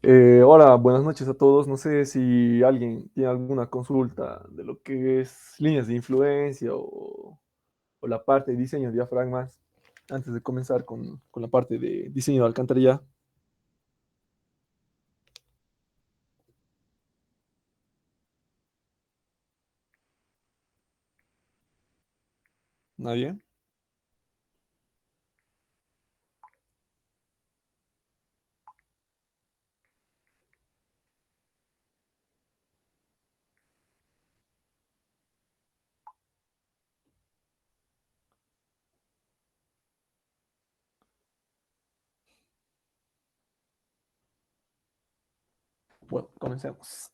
Hola, buenas noches a todos. No sé si alguien tiene alguna consulta de lo que es líneas de influencia o la parte de diseño de diafragmas antes de comenzar con la parte de diseño de alcantarilla. ¿Nadie? Bueno, comencemos.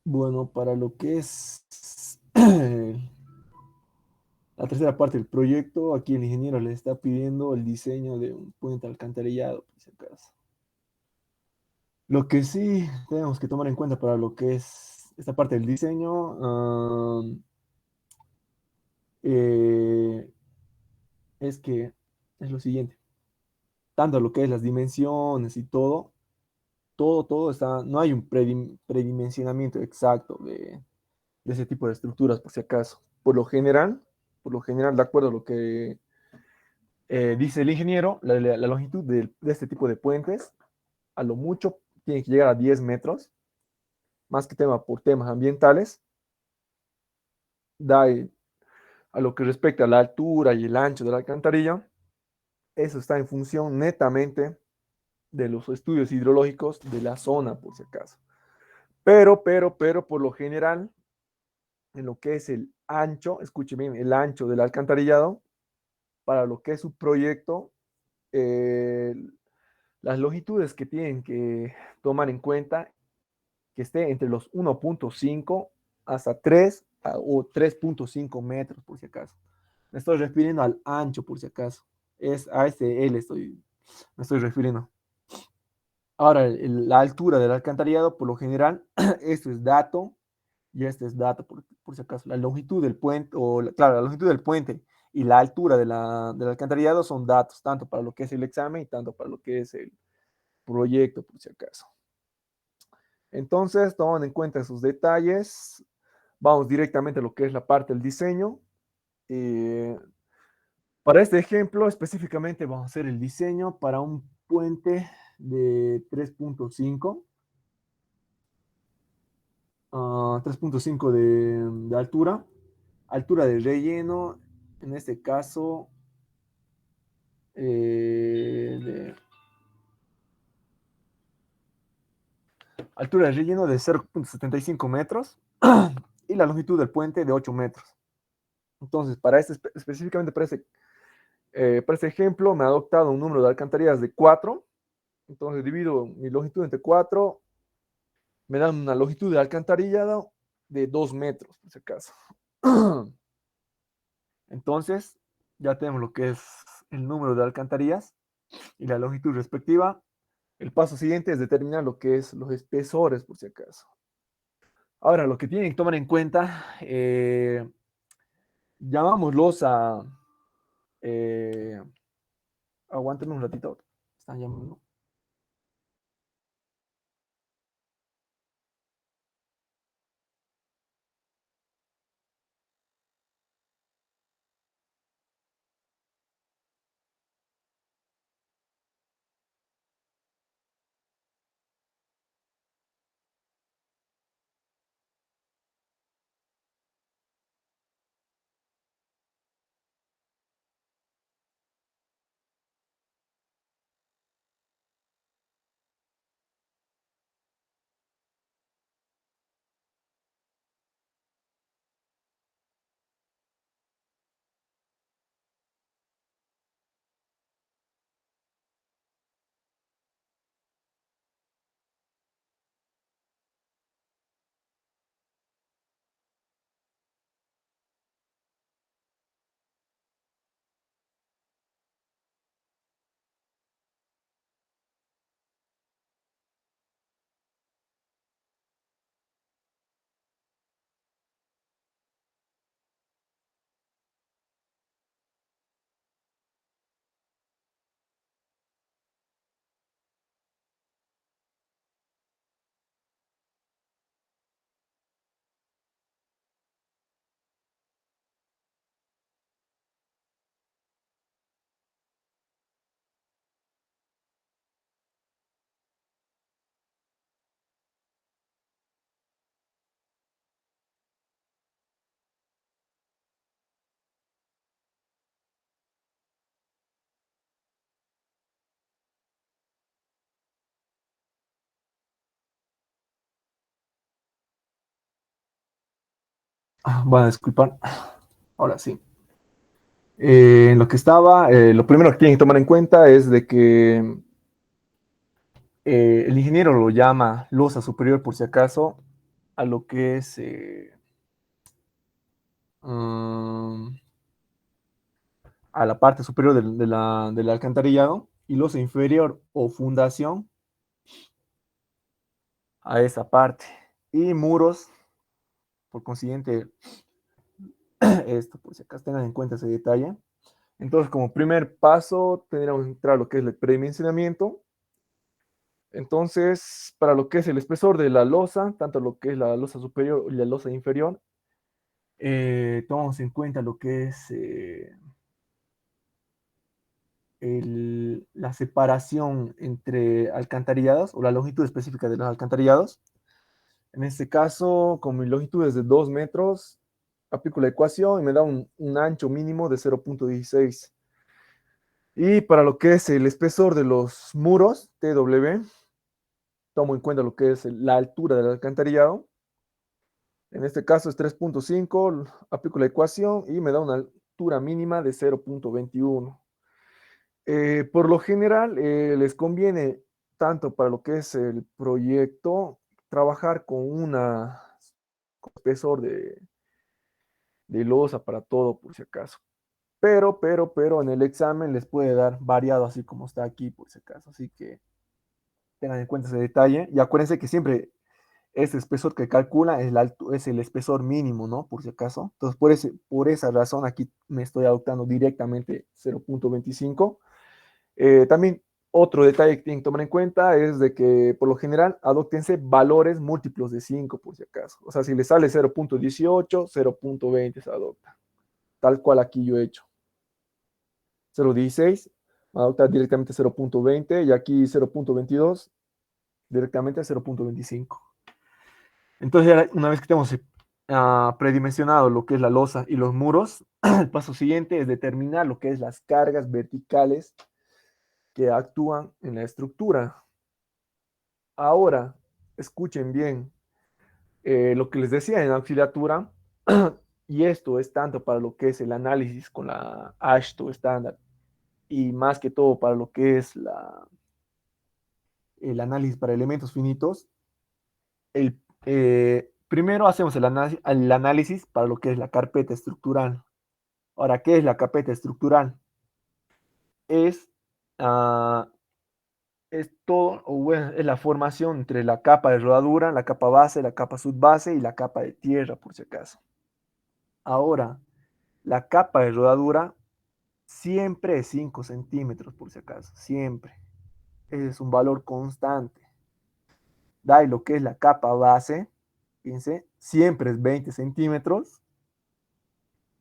Bueno, para lo que es la tercera parte del proyecto, aquí el ingeniero le está pidiendo el diseño de un puente alcantarillado, por si acaso. Lo que sí tenemos que tomar en cuenta para lo que es esta parte del diseño, eh, es que es lo siguiente, tanto lo que es las dimensiones y todo está, no hay un predimensionamiento exacto de ese tipo de estructuras, por si acaso. Por lo general, de acuerdo a lo que dice el ingeniero, la longitud de este tipo de puentes, a lo mucho, tiene que llegar a 10 metros, más que tema por temas ambientales, da a lo que respecta a la altura y el ancho de la alcantarilla, eso está en función netamente de los estudios hidrológicos de la zona, por si acaso. Pero, por lo general, en lo que es el ancho, escuche bien, el ancho del alcantarillado, para lo que es su proyecto, eh, las longitudes que tienen que tomar en cuenta, que esté entre los 1.5 hasta 3 o 3.5 metros, por si acaso. Me estoy refiriendo al ancho, por si acaso. Es a este L me estoy refiriendo. Ahora, la altura del alcantarillado, por lo general, esto es dato y este es dato, por si acaso. La longitud del puente, claro, la longitud del puente y la altura del alcantarillado son datos, tanto para lo que es el examen y tanto para lo que es el proyecto, por si acaso. Entonces, tomando en cuenta esos detalles, vamos directamente a lo que es la parte del diseño. Eh, para este ejemplo, específicamente vamos a hacer el diseño para un puente de 3.5 3.5 de altura, altura de relleno, en este caso, de altura de relleno de 0.75 metros y la longitud del puente de 8 metros. Entonces, específicamente para este ejemplo, me ha adoptado un número de alcantarillas de 4. Entonces, divido mi longitud entre 4, me dan una longitud de alcantarillado de 2 metros, por si acaso. Entonces, ya tenemos lo que es el número de alcantarillas y la longitud respectiva. El paso siguiente es determinar lo que es los espesores, por si acaso. Ahora, lo que tienen que tomar en cuenta, llamámoslos a... Eh, aguántenme un ratito. Están llamando. Bueno, disculpar. Ahora sí. En lo que estaba, lo primero que tienen que tomar en cuenta es de que el ingeniero lo llama losa superior por si acaso a lo que es um, a la parte superior del alcantarillado y losa inferior o fundación a esa parte. Y muros, por consiguiente, esto, por si acaso tengan en cuenta ese detalle. Entonces, como primer paso, tendríamos que entrar a lo que es el predimensionamiento. Entonces, para lo que es el espesor de la losa, tanto lo que es la losa superior y la losa inferior, tomamos en cuenta lo que es la separación entre alcantarillados o la longitud específica de los alcantarillados. En este caso, con mi longitud es de 2 metros, aplico la ecuación y me da un ancho mínimo de 0.16. Y para lo que es el espesor de los muros, TW, tomo en cuenta lo que es la altura del alcantarillado. En este caso es 3.5, aplico la ecuación y me da una altura mínima de 0.21. Por lo general, les conviene tanto para lo que es el proyecto, trabajar con una con espesor de losa para todo, por si acaso. Pero en el examen les puede dar variado, así como está aquí, por si acaso. Así que tengan en cuenta ese detalle. Y acuérdense que siempre ese espesor que calcula es el espesor mínimo, ¿no? Por si acaso. Entonces, por esa razón, aquí me estoy adoptando directamente 0.25. También otro detalle que tienen que tomar en cuenta es de que por lo general adoptense valores múltiplos de 5 por si acaso. O sea, si le sale 0.18, 0.20 se adopta. Tal cual aquí yo he hecho. 0.16, adopta directamente 0.20 y aquí 0.22 directamente a 0.25. Entonces, una vez que tenemos predimensionado lo que es la losa y los muros, el paso siguiente es determinar lo que es las cargas verticales que actúan en la estructura. Ahora, escuchen bien lo que les decía en auxiliatura, y esto es tanto para lo que es el análisis con la AASHTO estándar y más que todo para lo que es el análisis para elementos finitos. Primero hacemos el análisis para lo que es la carpeta estructural. Ahora, ¿qué es la carpeta estructural? Es, uh, es todo, o bueno, es la formación entre la capa de rodadura, la capa base, la capa subbase y la capa de tierra, por si acaso. Ahora, la capa de rodadura siempre es 5 centímetros, por si acaso, siempre. Ese es un valor constante. Da y lo que es la capa base, fíjense, siempre es 20 centímetros.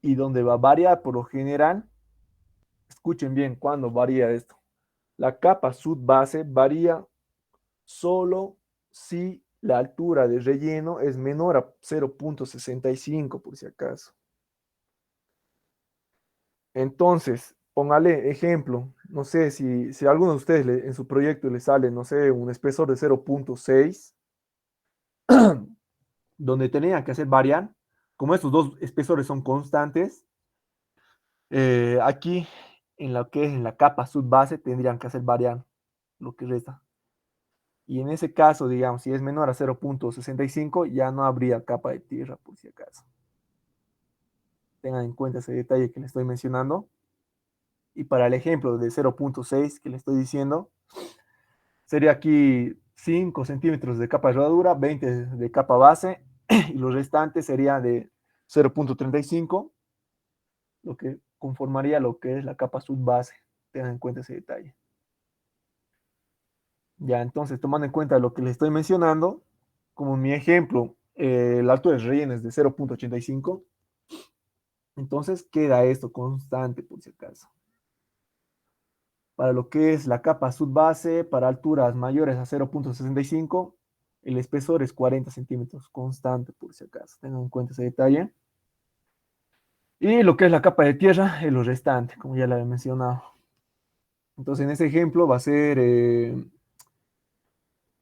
Y donde va a variar por lo general, escuchen bien cuándo varía esto. La capa subbase varía solo si la altura de relleno es menor a 0.65 por si acaso. Entonces, póngale ejemplo, no sé si a alguno de ustedes en su proyecto le sale, no sé, un espesor de 0.6, donde tenía que hacer variar, como estos dos espesores son constantes, aquí en lo que es en la capa subbase tendrían que hacer variar lo que resta. Y en ese caso, digamos, si es menor a 0.65, ya no habría capa de tierra, por si acaso. Tengan en cuenta ese detalle que les estoy mencionando. Y para el ejemplo de 0.6 que le estoy diciendo, sería aquí 5 centímetros de capa de rodadura, 20 de capa base, y los restantes sería de 0.35, lo que conformaría lo que es la capa subbase. Tengan en cuenta ese detalle. Ya, entonces, tomando en cuenta lo que les estoy mencionando, como mi ejemplo, la altura de relleno es de 0.85, entonces queda esto constante por si acaso. Para lo que es la capa subbase, para alturas mayores a 0.65, el espesor es 40 centímetros, constante por si acaso. Tengan en cuenta ese detalle. Y lo que es la capa de tierra es lo restante, como ya lo había mencionado. Entonces, en ese ejemplo va a ser, en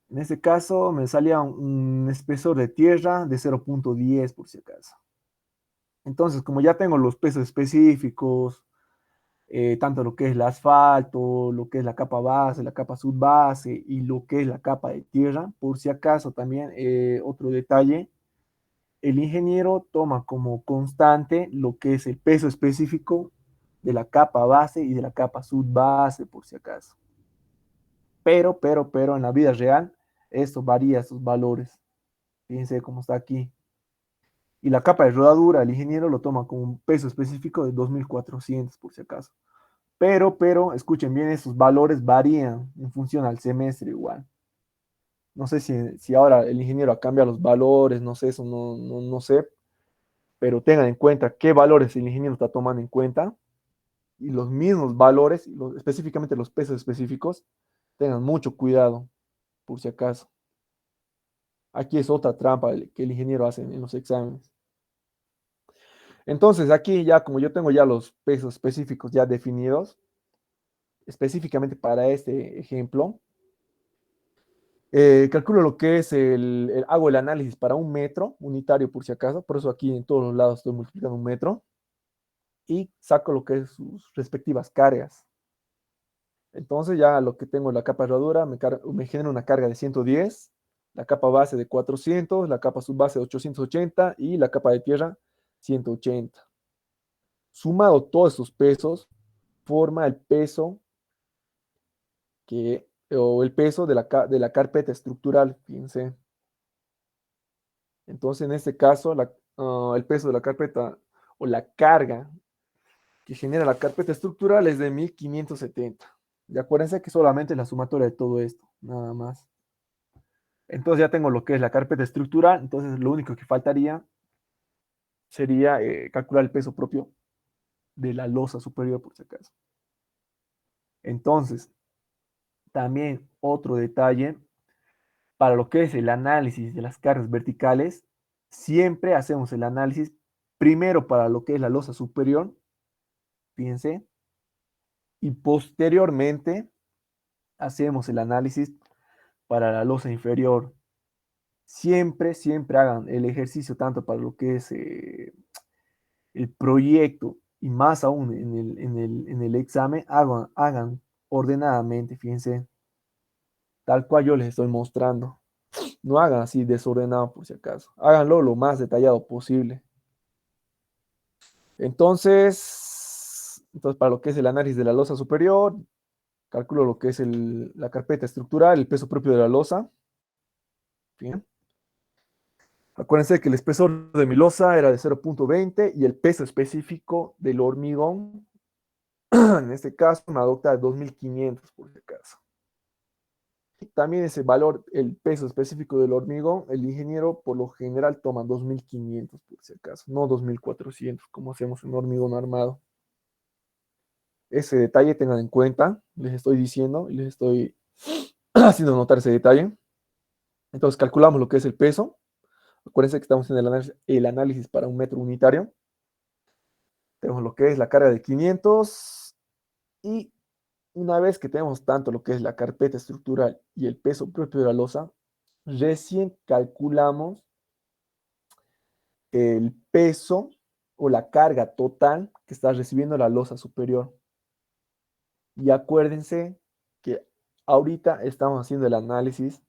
este caso, me salía un espesor de tierra de 0.10 por si acaso. Entonces, como ya tengo los pesos específicos, tanto lo que es el asfalto, lo que es la capa base, la capa subbase y lo que es la capa de tierra, por si acaso también otro detalle, el ingeniero toma como constante lo que es el peso específico de la capa base y de la capa subbase, por si acaso. Pero en la vida real, esto varía sus valores. Fíjense cómo está aquí. Y la capa de rodadura, el ingeniero lo toma como un peso específico de 2400 por si acaso. Escuchen bien, esos valores varían en función al semestre igual. No sé si ahora el ingeniero cambia los valores, no sé, eso no sé, pero tengan en cuenta qué valores el ingeniero está tomando en cuenta y los mismos valores, específicamente los pesos específicos, tengan mucho cuidado por si acaso. Aquí es otra trampa que el ingeniero hace en los exámenes. Entonces, aquí ya como yo tengo ya los pesos específicos ya definidos, específicamente para este ejemplo, calculo lo que es hago el análisis para un metro unitario por si acaso, por eso aquí en todos los lados estoy multiplicando un metro y saco lo que es sus respectivas cargas. Entonces ya lo que tengo en la capa de herradura me genera una carga de 110, la capa base de 400, la capa subbase de 880 y la capa de tierra 180. Sumado todos esos pesos, forma el peso o el peso de la carpeta estructural, fíjense. Entonces, en este caso, el peso de la carpeta o la carga que genera la carpeta estructural es de 1570. Y acuérdense que solamente es la sumatoria de todo esto, nada más. Entonces ya tengo lo que es la carpeta estructural, entonces lo único que faltaría sería calcular el peso propio de la losa superior, por si acaso. Entonces, también otro detalle, para lo que es el análisis de las cargas verticales, siempre hacemos el análisis primero para lo que es la losa superior, fíjense, y posteriormente hacemos el análisis para la losa inferior. Siempre hagan el ejercicio tanto para lo que es el proyecto y más aún en el examen, hagan ordenadamente, fíjense, tal cual yo les estoy mostrando. No hagan así desordenado por si acaso. Háganlo lo más detallado posible. Entonces, para lo que es el análisis de la losa superior, calculo lo que es la carpeta estructural, el peso propio de la losa. Bien. Acuérdense que el espesor de mi losa era de 0.20 y el peso específico del hormigón, en este caso, me adopta de 2500 por si acaso. Y también ese valor, el peso específico del hormigón, el ingeniero por lo general toma 2500 por si acaso, no 2400 como hacemos en hormigón armado. Ese detalle tengan en cuenta, les estoy diciendo y les estoy haciendo notar ese detalle. Entonces calculamos lo que es el peso. Acuérdense que estamos en el análisis para un metro unitario. Tenemos lo que es la carga de 500 y una vez que tenemos tanto lo que es la carpeta estructural y el peso propio de la losa, recién calculamos el peso o la carga total que está recibiendo la losa superior. Y acuérdense que ahorita estamos haciendo el análisis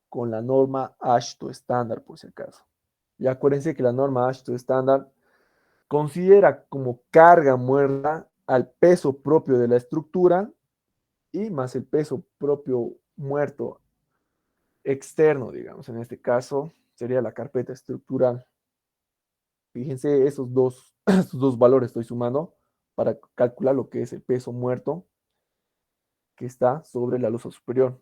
con la norma AASHTO estándar, por si acaso. Y acuérdense que la norma AASHTO estándar considera como carga muerta al peso propio de la estructura y más el peso propio muerto externo, digamos, en este caso sería la carpeta estructural. Fíjense, esos dos valores estoy sumando para calcular lo que es el peso muerto que está sobre la losa superior.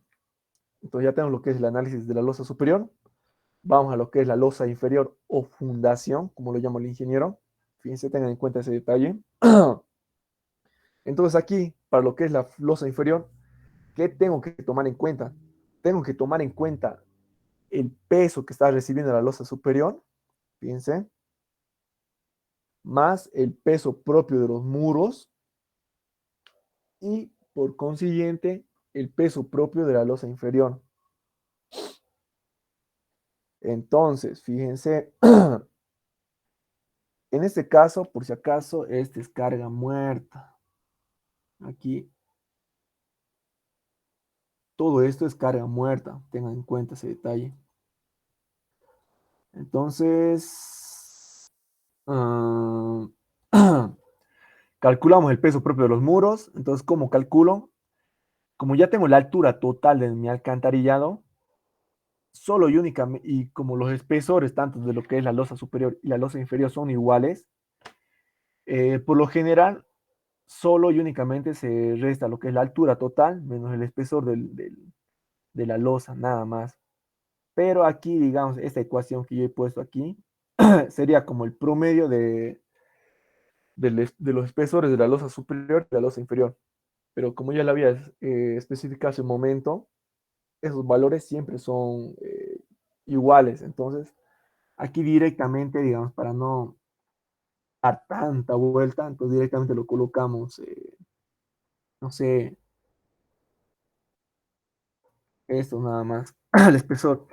Entonces ya tenemos lo que es el análisis de la losa superior. Vamos a lo que es la losa inferior o fundación, como lo llama el ingeniero. Fíjense, tengan en cuenta ese detalle. Entonces aquí, para lo que es la losa inferior, ¿qué tengo que tomar en cuenta? Tengo que tomar en cuenta el peso que está recibiendo la losa superior, fíjense, más el peso propio de los muros y por consiguiente el peso propio de la losa inferior. Entonces, fíjense, En este caso, por si acaso, esta es carga muerta. Aquí, todo esto es carga muerta. Tengan en cuenta ese detalle. Entonces, uh, calculamos el peso propio de los muros. Entonces, ¿cómo calculo? Como ya tengo la altura total de mi alcantarillado, solo y únicamente, y como los espesores tanto de lo que es la losa superior y la losa inferior son iguales, por lo general, solo y únicamente se resta lo que es la altura total menos el espesor de la losa, nada más. Pero aquí, digamos, esta ecuación que yo he puesto aquí sería como el promedio de los espesores de la losa superior y la losa inferior. Pero como ya lo había especificado hace un momento, esos valores siempre son iguales. Entonces, aquí directamente, digamos, para no dar tanta vuelta, entonces directamente lo colocamos, no sé, esto nada más, el espesor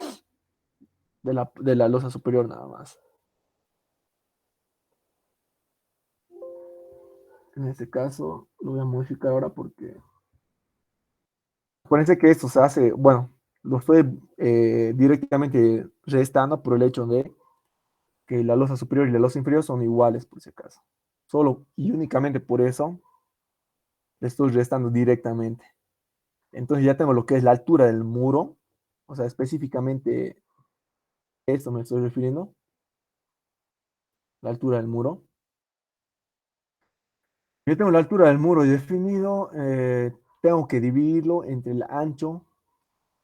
de la losa superior nada más. En este caso, lo voy a modificar ahora porque acuérdense que esto se hace, bueno, lo estoy directamente restando por el hecho de que la losa superior y la losa inferior son iguales, por si acaso. Solo y únicamente por eso le estoy restando directamente. Entonces ya tengo lo que es la altura del muro, o sea, específicamente esto me estoy refiriendo, la altura del muro. Yo tengo la altura del muro definido, tengo que dividirlo entre el ancho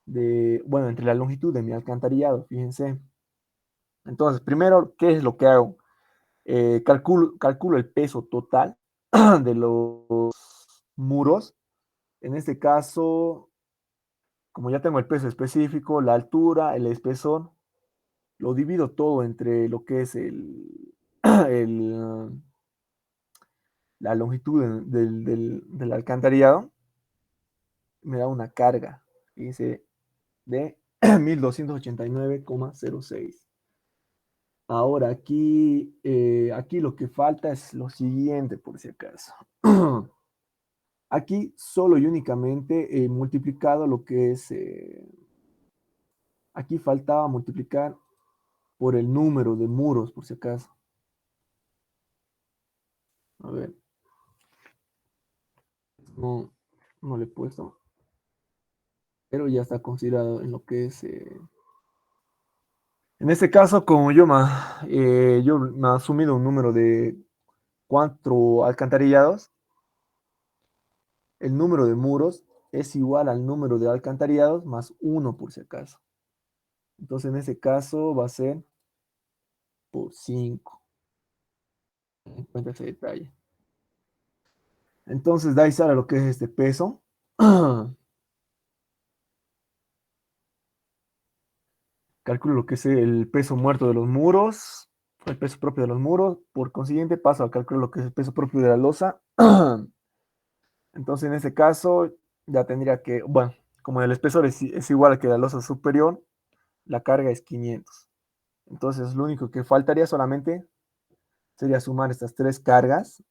bueno, entre la longitud de mi alcantarillado, fíjense. Entonces, primero, ¿qué es lo que hago? Calculo el peso total de los muros. En este caso, como ya tengo el peso específico, la altura, el espesor, lo divido todo entre lo que es el, la longitud del alcantarillado, me da una carga, fíjense, de 1289,06. Ahora aquí lo que falta es lo siguiente, por si acaso. Aquí solo y únicamente he multiplicado lo que es, aquí faltaba multiplicar por el número de muros, por si acaso. A ver, no, no le he puesto, pero ya está considerado en lo que es. En este caso, como yo me he asumido un número de 4 alcantarillados, el número de muros es igual al número de alcantarillados más 1 por si acaso. Entonces, en ese caso va a ser por 5. Encuentra ese detalle. Entonces, da ahí sale lo que es este peso. Calculo lo que es el peso muerto de los muros, el peso propio de los muros. Por consiguiente, paso a calcular lo que es el peso propio de la losa. Entonces, en este caso, ya tendría que, bueno, como el espesor es igual que la losa superior, la carga es 500. Entonces, lo único que faltaría solamente sería sumar estas 3 cargas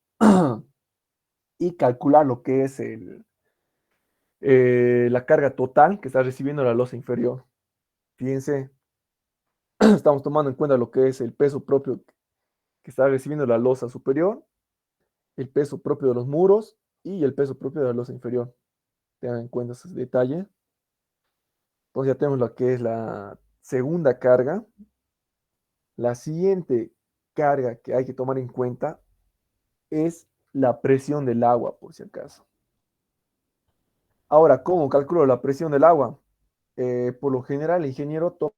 y calcular lo que es la carga total que está recibiendo la losa inferior. Fíjense, estamos tomando en cuenta lo que es el peso propio que está recibiendo la losa superior, el peso propio de los muros y el peso propio de la losa inferior. Tengan en cuenta esos detalles. Entonces ya tenemos lo que es la segunda carga. La siguiente carga que hay que tomar en cuenta es la presión del agua, por si acaso. Ahora, ¿cómo calculo la presión del agua? Por lo general, el ingeniero toma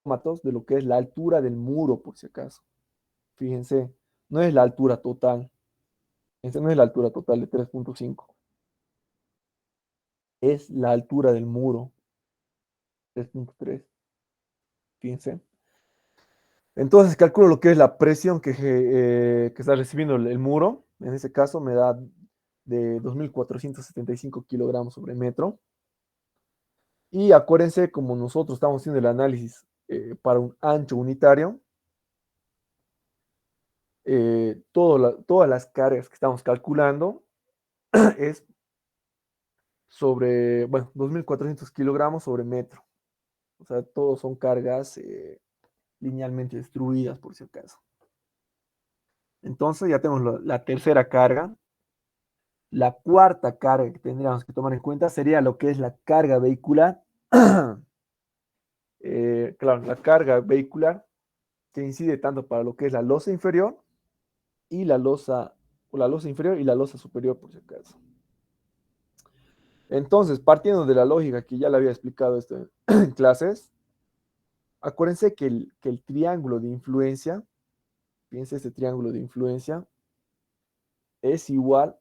datos de lo que es la altura del muro, por si acaso. Fíjense, no es la altura total. Esta no es la altura total de 3.5. Es la altura del muro, 3.3. Fíjense. Entonces calculo lo que es la presión que está recibiendo el muro. En este caso me da de 2.475 kilogramos sobre metro. Y acuérdense, como nosotros estamos haciendo el análisis para un ancho unitario, todas las cargas que estamos calculando es sobre, bueno, 2.400 kilogramos sobre metro. O sea, todos son cargas linealmente distribuidas, por si acaso. Entonces ya tenemos la tercera carga. La cuarta carga que tendríamos que tomar en cuenta sería lo que es la carga vehicular. Claro, la carga vehicular que incide tanto para lo que es la losa inferior y la losa inferior y la losa superior, por si acaso. Entonces, partiendo de la lógica que ya le había explicado esto en clases, acuérdense que el triángulo de influencia, piensa este triángulo de influencia, es igual,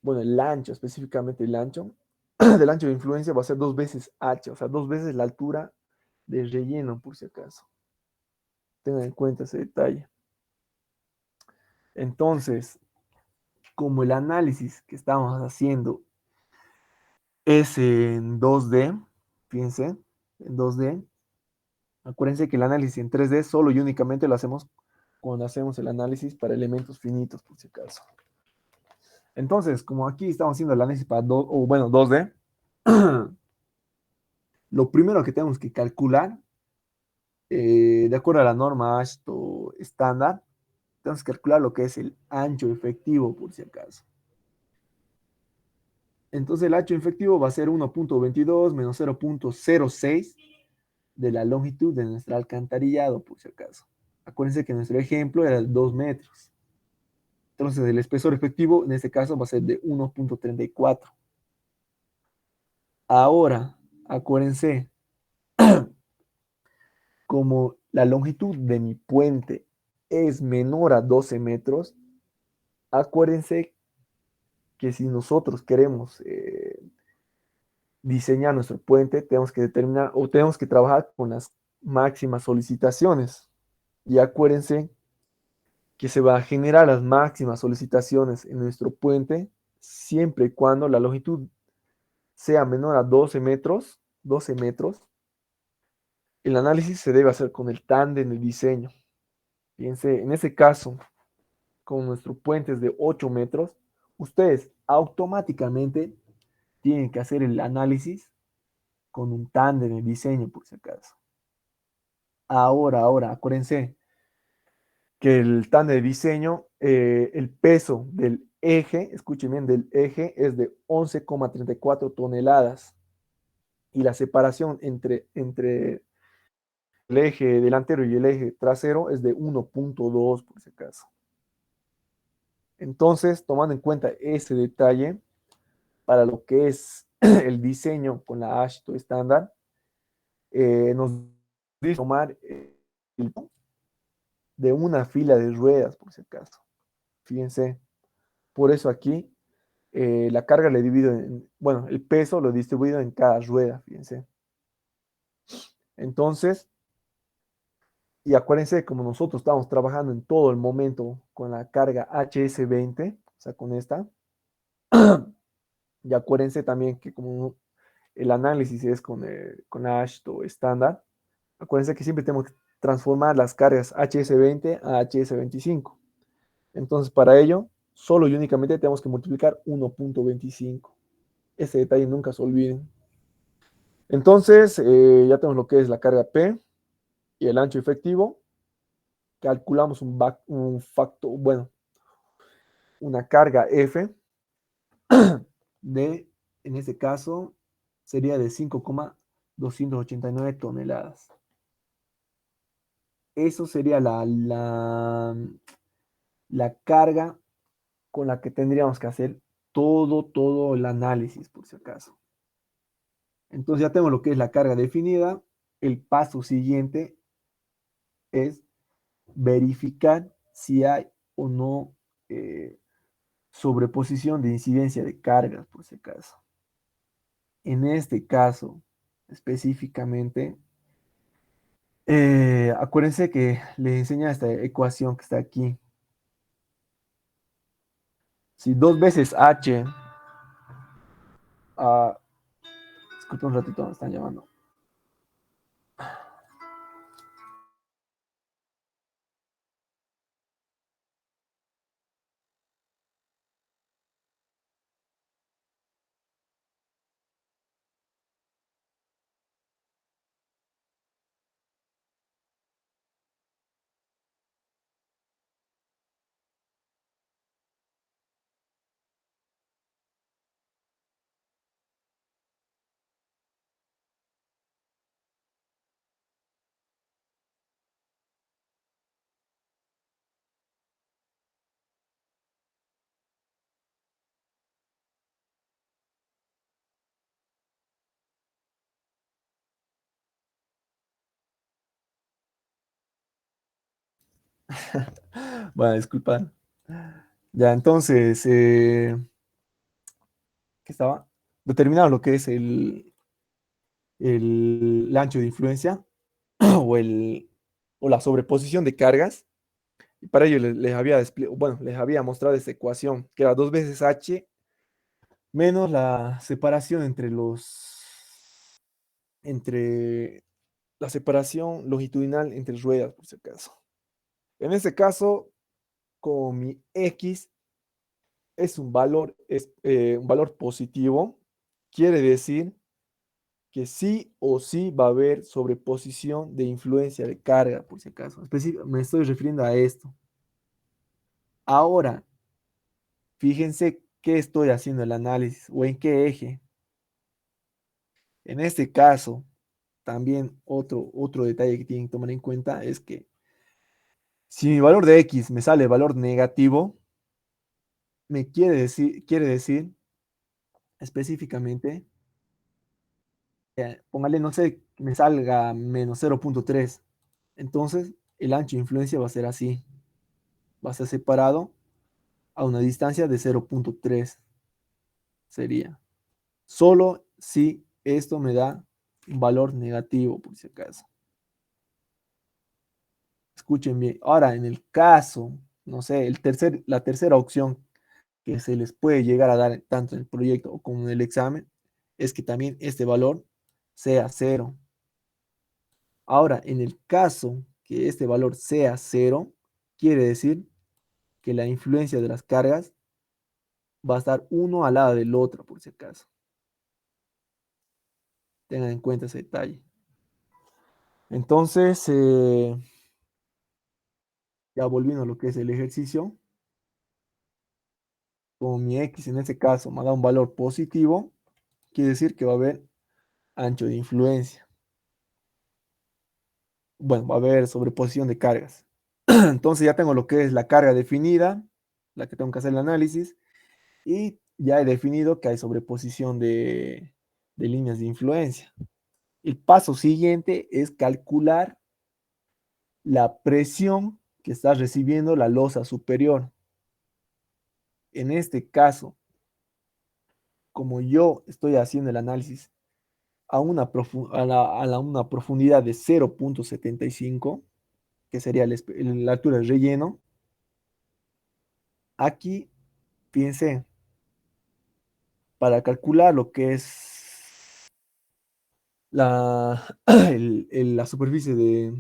bueno, el ancho, específicamente el ancho, del ancho de influencia va a ser 2 veces h, o sea, 2 veces la altura de relleno, por si acaso. Tengan en cuenta ese detalle. Entonces, como el análisis que estamos haciendo es en 2D, fíjense, en 2D, acuérdense que el análisis en 3D solo y únicamente lo hacemos cuando hacemos el análisis para elementos finitos, por si acaso. Entonces, como aquí estamos haciendo el análisis para 2D, lo primero que tenemos que calcular, de acuerdo a la norma AASHTO estándar, tenemos que calcular lo que es el ancho efectivo, por si acaso. Entonces el ancho efectivo va a ser 1.22 menos 0.06 de la longitud de nuestro alcantarillado, por si acaso. Acuérdense que nuestro ejemplo era de 2 metros. Entonces el espesor efectivo en este caso va a ser de 1.34. Ahora, acuérdense, como la longitud de mi puente es menor a 12 metros, acuérdense que si nosotros queremos diseñar nuestro puente, tenemos que determinar o tenemos que trabajar con las máximas solicitaciones. Y acuérdense que se va a generar las máximas solicitaciones en nuestro puente siempre y cuando la longitud sea menor a 12 metros, 12 metros. El análisis se debe hacer con el tándem de diseño. Fíjense, en ese caso, con nuestro puente es de 8 metros, ustedes automáticamente tienen que hacer el análisis con un tándem de diseño, por si acaso. Ahora, acuérdense que el tándem de diseño, el peso del eje, escuchen bien, del eje es de 11,34 toneladas y la separación entre el eje delantero y el eje trasero es de 1.2 por si acaso. Entonces, tomando en cuenta ese detalle, para lo que es el diseño con la AASHTO estándar, nos dice tomar el de una fila de ruedas, por si acaso. Fíjense, por eso aquí la carga le divido bueno, el peso lo he distribuido en cada rueda, fíjense. Entonces, y acuérdense, como nosotros estamos trabajando en todo el momento con la carga HS20, o sea, con esta, y acuérdense también que como el análisis es con AASHTO estándar, acuérdense que siempre tenemos que transformar las cargas HS20 a HS25. Entonces, para ello, solo y únicamente tenemos que multiplicar 1.25. Ese detalle nunca se olviden. Entonces, ya tenemos lo que es la carga P y el ancho efectivo. Calculamos un factor, bueno, una carga F de, en este caso, sería de 5,289 toneladas. Eso sería la carga con la que tendríamos que hacer todo el análisis, por si acaso. Entonces ya tenemos lo que es la carga definida. El paso siguiente es verificar si hay o no sobreposición de incidencia de cargas, por si acaso. En este caso, específicamente, acuérdense que les enseña esta ecuación que está aquí. Si 2 veces h, disculpen un ratito, me están llamando. Bueno, disculpa. Ya, entonces, ¿qué estaba? Determinar lo que es el ancho de influencia o, o la sobreposición de cargas. Y para ello les había mostrado esta ecuación, que era 2 veces h menos la separación entre la separación longitudinal entre ruedas, por si acaso. En este caso, como mi x es un valor positivo, quiere decir que sí o sí va a haber sobreposición de influencia de carga, por si acaso. Me estoy refiriendo a esto. Ahora, fíjense qué estoy haciendo el análisis o en qué eje. En este caso, también otro detalle que tienen que tomar en cuenta es que si mi valor de x me sale valor negativo, quiere decir específicamente, póngale, no sé, que me salga menos 0,3. Entonces, el ancho de influencia va a ser así. Va a ser separado a una distancia de 0,3. Sería. Solo si esto me da un valor negativo, por si acaso. Escuchen bien. Ahora, en el caso, no sé, la tercera opción que se les puede llegar a dar tanto en el proyecto como en el examen es que también este valor sea cero. Ahora, en el caso que este valor sea cero, quiere decir que la influencia de las cargas va a estar uno al lado del otro, por si acaso. Tengan en cuenta ese detalle. Entonces, ya volviendo a lo que es el ejercicio, con mi x en este caso me da un valor positivo, quiere decir que va a haber ancho de influencia. Bueno, va a haber sobreposición de cargas. Entonces ya tengo lo que es la carga definida, la que tengo que hacer el análisis, y ya he definido que hay sobreposición de líneas de influencia. El paso siguiente es calcular la presión que está recibiendo la losa superior. En este caso, como yo estoy haciendo el análisis una profundidad de 0,75, que sería la altura del relleno, aquí, fíjense, para calcular lo que es la superficie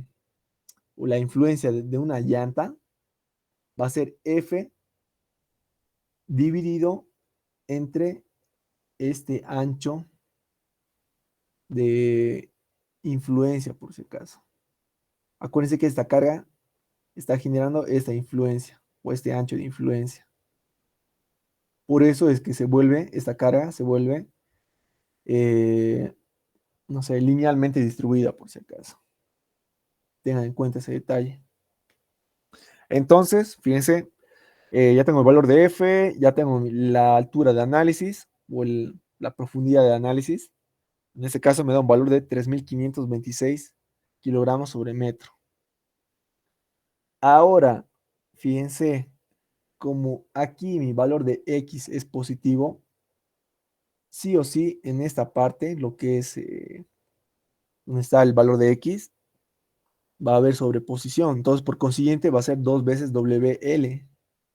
o la influencia de una llanta, va a ser F dividido entre este ancho de influencia, por si acaso. Acuérdense que esta carga está generando esta influencia o este ancho de influencia. Por eso es que esta carga se vuelve, eh, no sé, linealmente distribuida, por si acaso. Tengan en cuenta ese detalle. Entonces, fíjense, ya tengo el valor de F, ya tengo la altura de análisis o la profundidad de análisis. En este caso me da un valor de 3.526 kilogramos sobre metro. Ahora, fíjense, como aquí mi valor de X es positivo, sí o sí en esta parte, lo que es donde está el valor de X, va a haber sobreposición. Entonces, por consiguiente, va a ser 2 veces WL.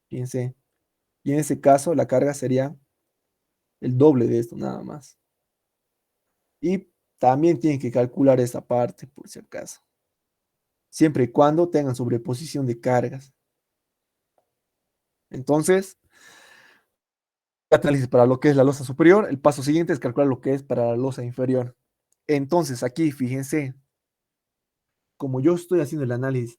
Fíjense. Y en ese caso, la carga sería el doble de esto, nada más. Y también tienen que calcular esta parte, por si acaso. Siempre y cuando tengan sobreposición de cargas. Entonces, análisis para lo que es la losa superior. El paso siguiente es calcular lo que es para la losa inferior. Entonces, aquí, fíjense, como yo estoy haciendo el análisis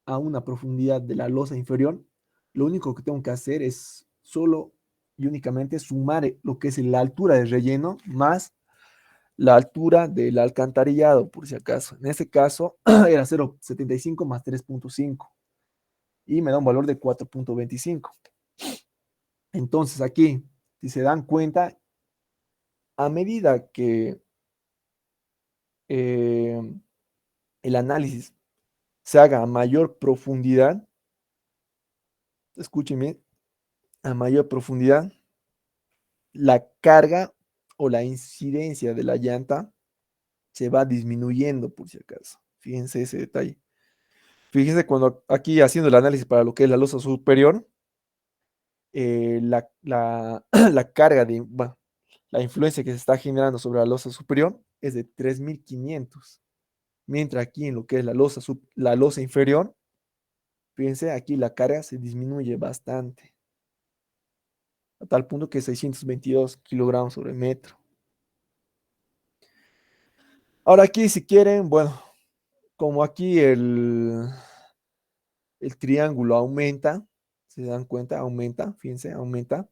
a una profundidad de la losa inferior, lo único que tengo que hacer es solo y únicamente sumar lo que es la altura del relleno más la altura del alcantarillado, por si acaso. En este caso era 0,75 más 3,5 y me da un valor de 4,25. Entonces aquí, si se dan cuenta, a medida que eh, el análisis se haga a mayor profundidad, escúchenme, a mayor profundidad, la carga o la incidencia de la llanta se va disminuyendo, por si acaso. Fíjense ese detalle. Fíjense cuando aquí haciendo el análisis para lo que es la losa superior, la carga de, bueno, la influencia que se está generando sobre la losa superior es de 3500, mientras aquí en lo que es la losa inferior, fíjense, aquí la carga se disminuye bastante, a tal punto que 622 kilogramos sobre metro. Ahora aquí, si quieren, bueno, como aquí el triángulo aumenta, se dan cuenta, aumenta, fíjense, aumenta,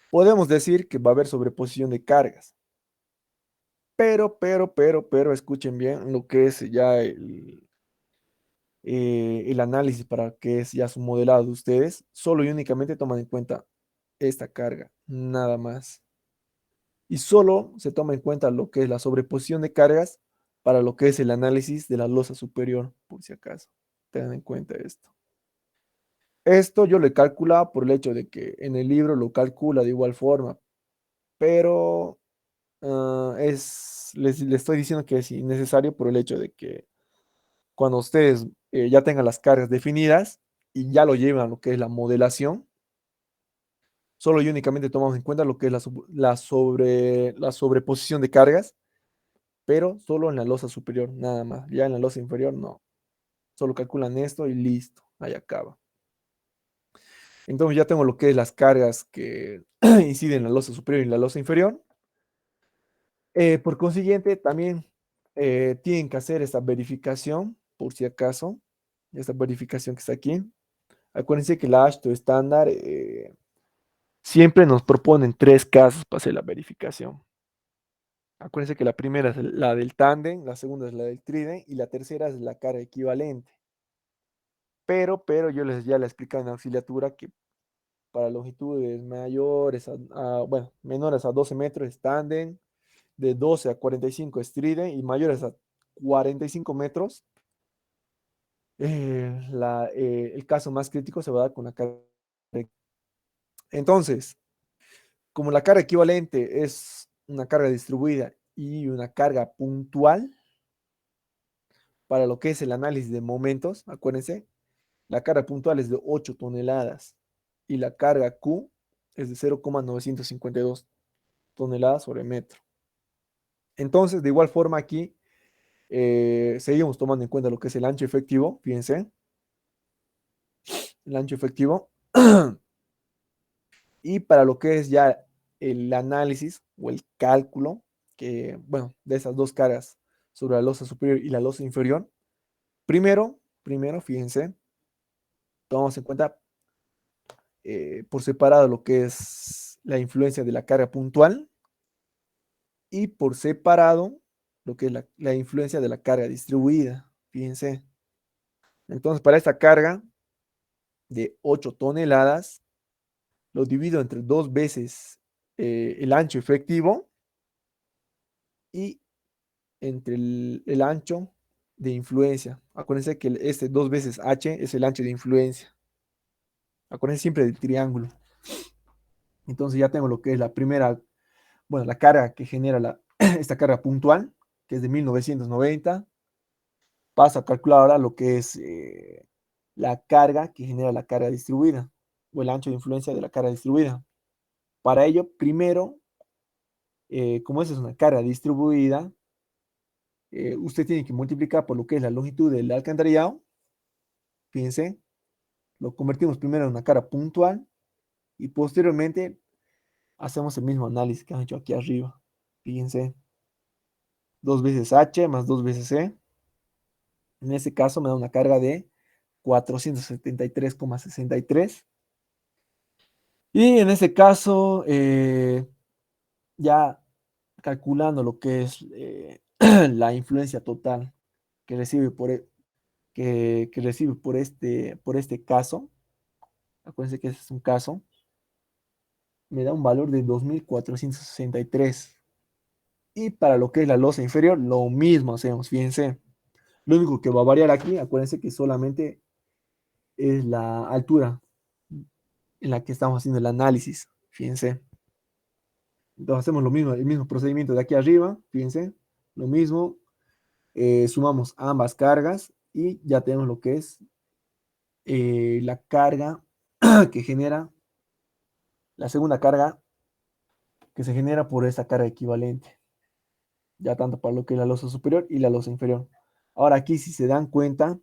podemos decir que va a haber sobreposición de cargas. Pero, escuchen bien lo que es ya el análisis para que es ya su modelado de ustedes, solo y únicamente toman en cuenta esta carga, nada más. Y solo se toma en cuenta lo que es la sobreposición de cargas para lo que es el análisis de la losa superior, por si acaso. Tengan en cuenta esto. Esto yo lo he calculado por el hecho de que en el libro lo calcula de igual forma, pero les estoy diciendo que es innecesario por el hecho de que cuando ustedes ya tengan las cargas definidas y ya lo llevan a lo que es la modelación, solo y únicamente tomamos en cuenta lo que es la sobreposición de cargas, pero solo en la losa superior, nada más. Ya en la losa inferior, no. Solo calculan esto y listo, ahí acaba. Entonces ya tengo lo que es las cargas que inciden en la losa superior y en la losa inferior. Por consiguiente, también tienen que hacer esta verificación, por si acaso, esta verificación que está aquí. Acuérdense que la AASHTO estándar siempre nos proponen tres casos para hacer la verificación. Acuérdense que la primera es la del tándem, la segunda es la del trident y la tercera es la carga equivalente. Pero yo ya les explicado en auxiliatura que para longitudes mayores, bueno, menores a 12 metros es tándem, de 12 a 45 es trident y mayores a 45 metros, el caso más crítico se va a dar con la carga. Entonces, como la carga equivalente es una carga distribuida y una carga puntual, para lo que es el análisis de momentos, acuérdense, la carga puntual es de 8 toneladas y la carga Q es de 0,952 toneladas sobre metro. Entonces, de igual forma aquí, seguimos tomando en cuenta lo que es el ancho efectivo, fíjense, el ancho efectivo, y para lo que es ya el análisis o el cálculo, que, bueno, de esas dos cargas sobre la losa superior y la losa inferior, primero, fíjense, tomamos en cuenta por separado lo que es la influencia de la carga puntual y por separado lo que es la influencia de la carga distribuida. Fíjense. Entonces, para esta carga de 8 toneladas, lo divido entre dos veces el ancho efectivo y entre el ancho de influencia. Acuérdense que este dos veces h es el ancho de influencia. Acuérdense siempre del triángulo. Entonces ya tengo lo que es la primera, bueno, la carga que genera esta carga puntual, que es de 1990. Paso a calcular ahora lo que es la carga que genera la carga distribuida o el ancho de influencia de la carga distribuida. Para ello, primero, como esa es una carga distribuida, usted tiene que multiplicar por lo que es la longitud del alcantarillado. Fíjense, lo convertimos primero en una carga puntual y posteriormente hacemos el mismo análisis que han hecho aquí arriba. Fíjense, 2 veces H más 2 veces C. En este caso me da una carga de 473,63. Y en este caso, ya calculando lo que es la influencia total que recibe que recibe por este caso, acuérdense que ese es un caso, me da un valor de 2.463. Y para lo que es la losa inferior, lo mismo hacemos, fíjense. Lo único que va a variar aquí, acuérdense que solamente es la altura en la que estamos haciendo el análisis. Fíjense. Entonces hacemos lo mismo, el mismo procedimiento de aquí arriba. Fíjense. Lo mismo. Sumamos ambas cargas y ya tenemos lo que es la carga que genera, la segunda carga que se genera por esta carga equivalente. Ya tanto para lo que es la losa superior y la losa inferior. Ahora aquí, si se dan cuenta,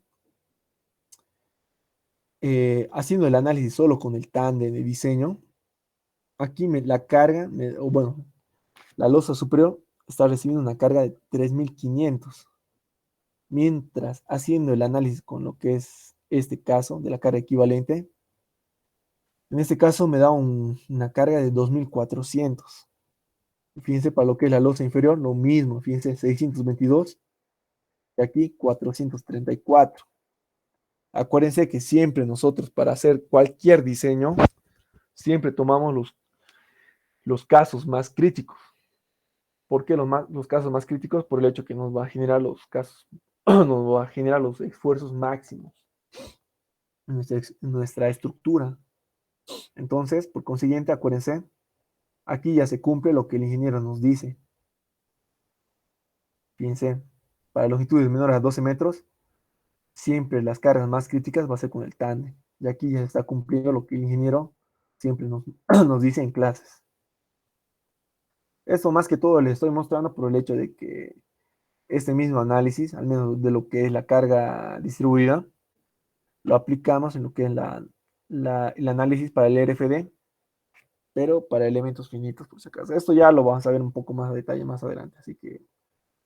haciendo el análisis solo con el tándem de diseño, aquí la carga, o bueno, la losa superior está recibiendo una carga de 3500, mientras haciendo el análisis con lo que es este caso de la carga equivalente, en este caso me da una carga de 2400. Fíjense, para lo que es la losa inferior, lo mismo, fíjense, 622 y aquí 434. Acuérdense que siempre nosotros, para hacer cualquier diseño, siempre tomamos los casos más críticos. ¿Por qué los casos más críticos? Por el hecho que nos va a generar los casos, nos va a generar los esfuerzos máximos en nuestra estructura. Entonces, por consiguiente, acuérdense, aquí ya se cumple lo que el ingeniero nos dice. Fíjense, para longitudes menores a 12 metros, siempre las cargas más críticas va a ser con el tándem. Y aquí ya se está cumpliendo lo que el ingeniero siempre nos dice en clases. Eso más que todo les estoy mostrando por el hecho de que este mismo análisis, al menos de lo que es la carga distribuida, lo aplicamos en lo que es el análisis para el RFD, pero para elementos finitos, por si acaso. Esto ya lo vamos a ver un poco más a detalle más adelante, así que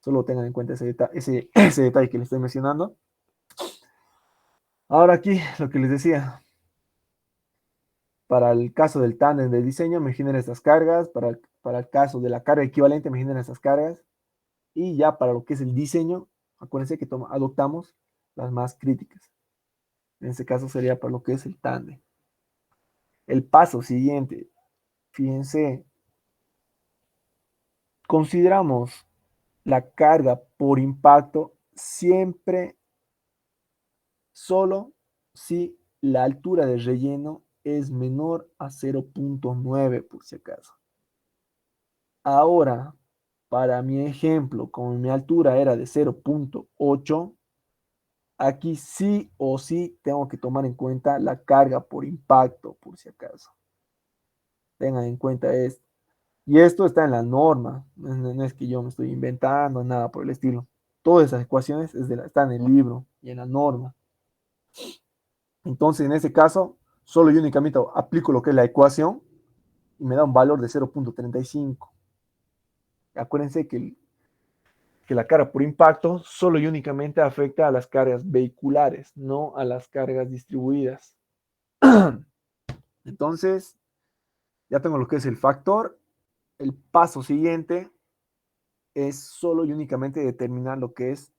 solo tengan en cuenta ese detalle que les estoy mencionando. Ahora aquí, lo que les decía, para el caso del tándem de diseño me genera estas cargas, para el caso de la carga equivalente me genera estas cargas, y ya para lo que es el diseño, acuérdense que adoptamos las más críticas. En este caso sería para lo que es el tándem. El paso siguiente, fíjense, consideramos la carga por impacto siempre solo si la altura del relleno es menor a 0.9 por si acaso. Ahora, para mi ejemplo, como mi altura era de 0.8, aquí sí o sí tengo que tomar en cuenta la carga por impacto, por si acaso. Tengan en cuenta esto. Y esto está en la norma, no es que yo me estoy inventando, nada por el estilo. Todas esas ecuaciones están en el libro y en la norma. Entonces, en ese caso, solo y únicamente aplico lo que es la ecuación y me da un valor de 0.35. Acuérdense que la carga por impacto solo y únicamente afecta a las cargas vehiculares, no a las cargas distribuidas. Entonces, ya tengo lo que es el factor. El paso siguiente es solo y únicamente determinar lo que es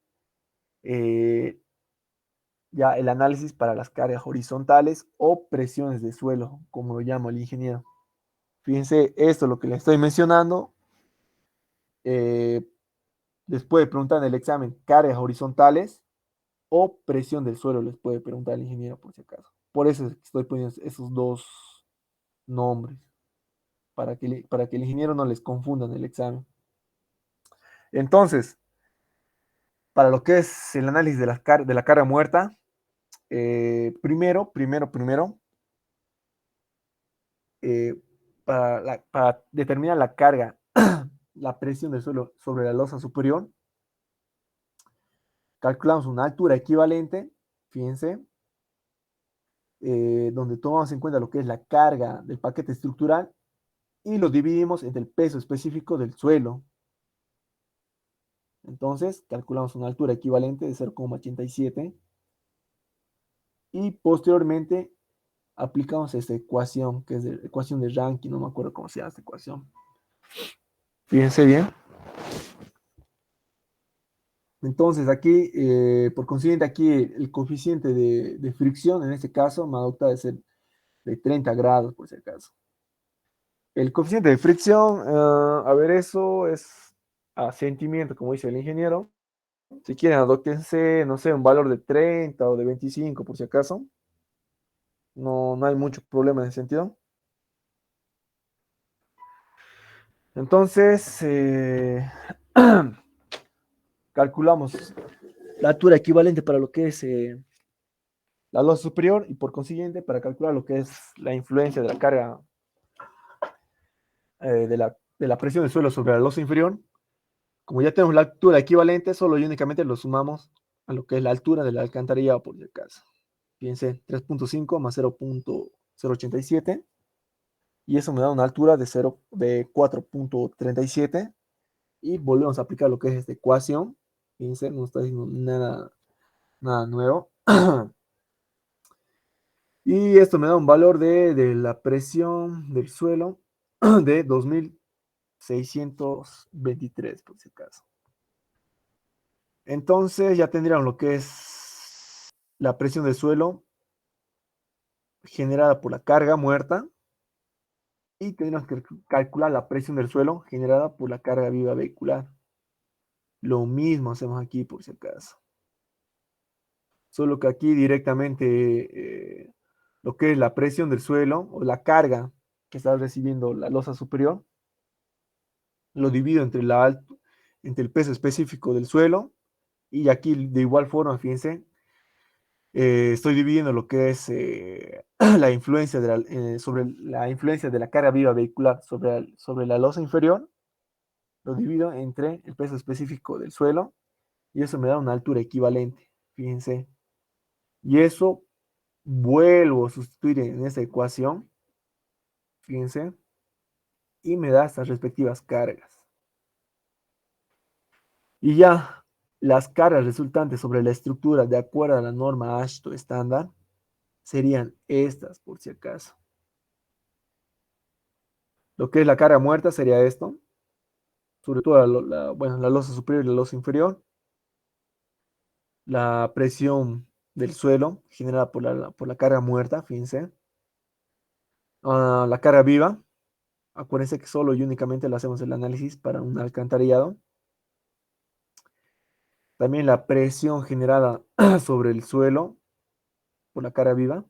ya el análisis para las cargas horizontales o presiones de suelo, como lo llama el ingeniero. Fíjense, esto es lo que le estoy mencionando. Les puede preguntar en el examen cargas horizontales o presión del suelo, les puede preguntar el ingeniero por si acaso. Por eso estoy poniendo esos dos nombres, para que el ingeniero no les confunda en el examen. Entonces, para lo que es el análisis de la carga muerta, primero, eh, para determinar la carga, la presión del suelo sobre la losa superior, calculamos una altura equivalente, fíjense, donde tomamos en cuenta lo que es la carga del paquete estructural y lo dividimos entre el peso específico del suelo. Entonces, calculamos una altura equivalente de 0,87 y posteriormente aplicamos esta ecuación, que es la ecuación de Rankine, no me acuerdo cómo se llama esta ecuación. Fíjense bien. Entonces, aquí, por consiguiente, aquí el coeficiente de fricción, en este caso, me adopta de ser de 30 grados, por si acaso. El coeficiente de fricción, a ver, eso es a sentimiento, como dice el ingeniero. Si quieren, adóptense, no sé, un valor de 30 o de 25, por si acaso. no hay mucho problema en ese sentido. Entonces, calculamos la altura equivalente para lo que es la losa superior y por consiguiente para calcular lo que es la influencia de la carga de la presión del suelo sobre la losa inferior. Como ya tenemos la altura equivalente, solo y únicamente lo sumamos a lo que es la altura del alcantarillado por si acaso. Fíjense, 3.5 más 0.087 y eso me da una altura de 4.37 y volvemos a aplicar lo que es esta ecuación. Fíjense, no está diciendo nada nuevo. Y esto me da un valor de la presión del suelo de 2623, por si acaso. Entonces ya tendríamos lo que es la presión del suelo generada por la carga muerta y tendríamos que calcular la presión del suelo generada por la carga viva vehicular. Lo mismo hacemos aquí por si acaso. Solo que aquí directamente lo que es la presión del suelo o la carga que está recibiendo la losa superior, lo divido entre el peso específico del suelo y aquí de igual forma, fíjense, estoy dividiendo lo que es la influencia sobre la influencia de la carga viva vehicular sobre la losa inferior, lo divido entre el peso específico del suelo y eso me da una altura equivalente, fíjense. Y eso vuelvo a sustituir en esta ecuación, fíjense, y me da estas respectivas cargas. Y ya las cargas resultantes sobre la estructura de acuerdo a la norma AASHTO estándar serían estas, por si acaso. Lo que es la carga muerta sería esto, sobre todo bueno, la losa superior y la losa inferior. La presión del suelo generada por la carga muerta, fíjense. La carga viva, acuérdense que solo y únicamente le hacemos el análisis para un alcantarillado. También la presión generada sobre el suelo por la carga viva,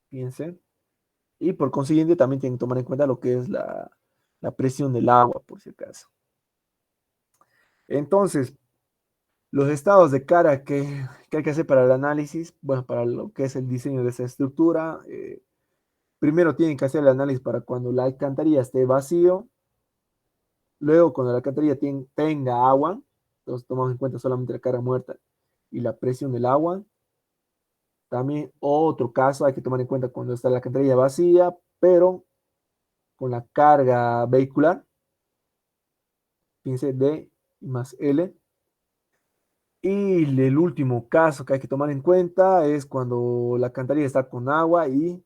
fíjense. Y por consiguiente también tienen que tomar en cuenta lo que es la presión del agua, por si acaso. Entonces, los estados de carga que hay que hacer para el análisis, bueno, para lo que es el diseño de esa estructura, primero tienen que hacer el análisis para cuando la alcantarilla esté vacío, luego cuando la alcantarilla tenga agua, entonces tomamos en cuenta solamente la carga muerta y la presión del agua. También otro caso hay que tomar en cuenta cuando está la alcantarilla vacía, pero con la carga vehicular, fíjense, D más L. Y el último caso que hay que tomar en cuenta es cuando la alcantarilla está con agua y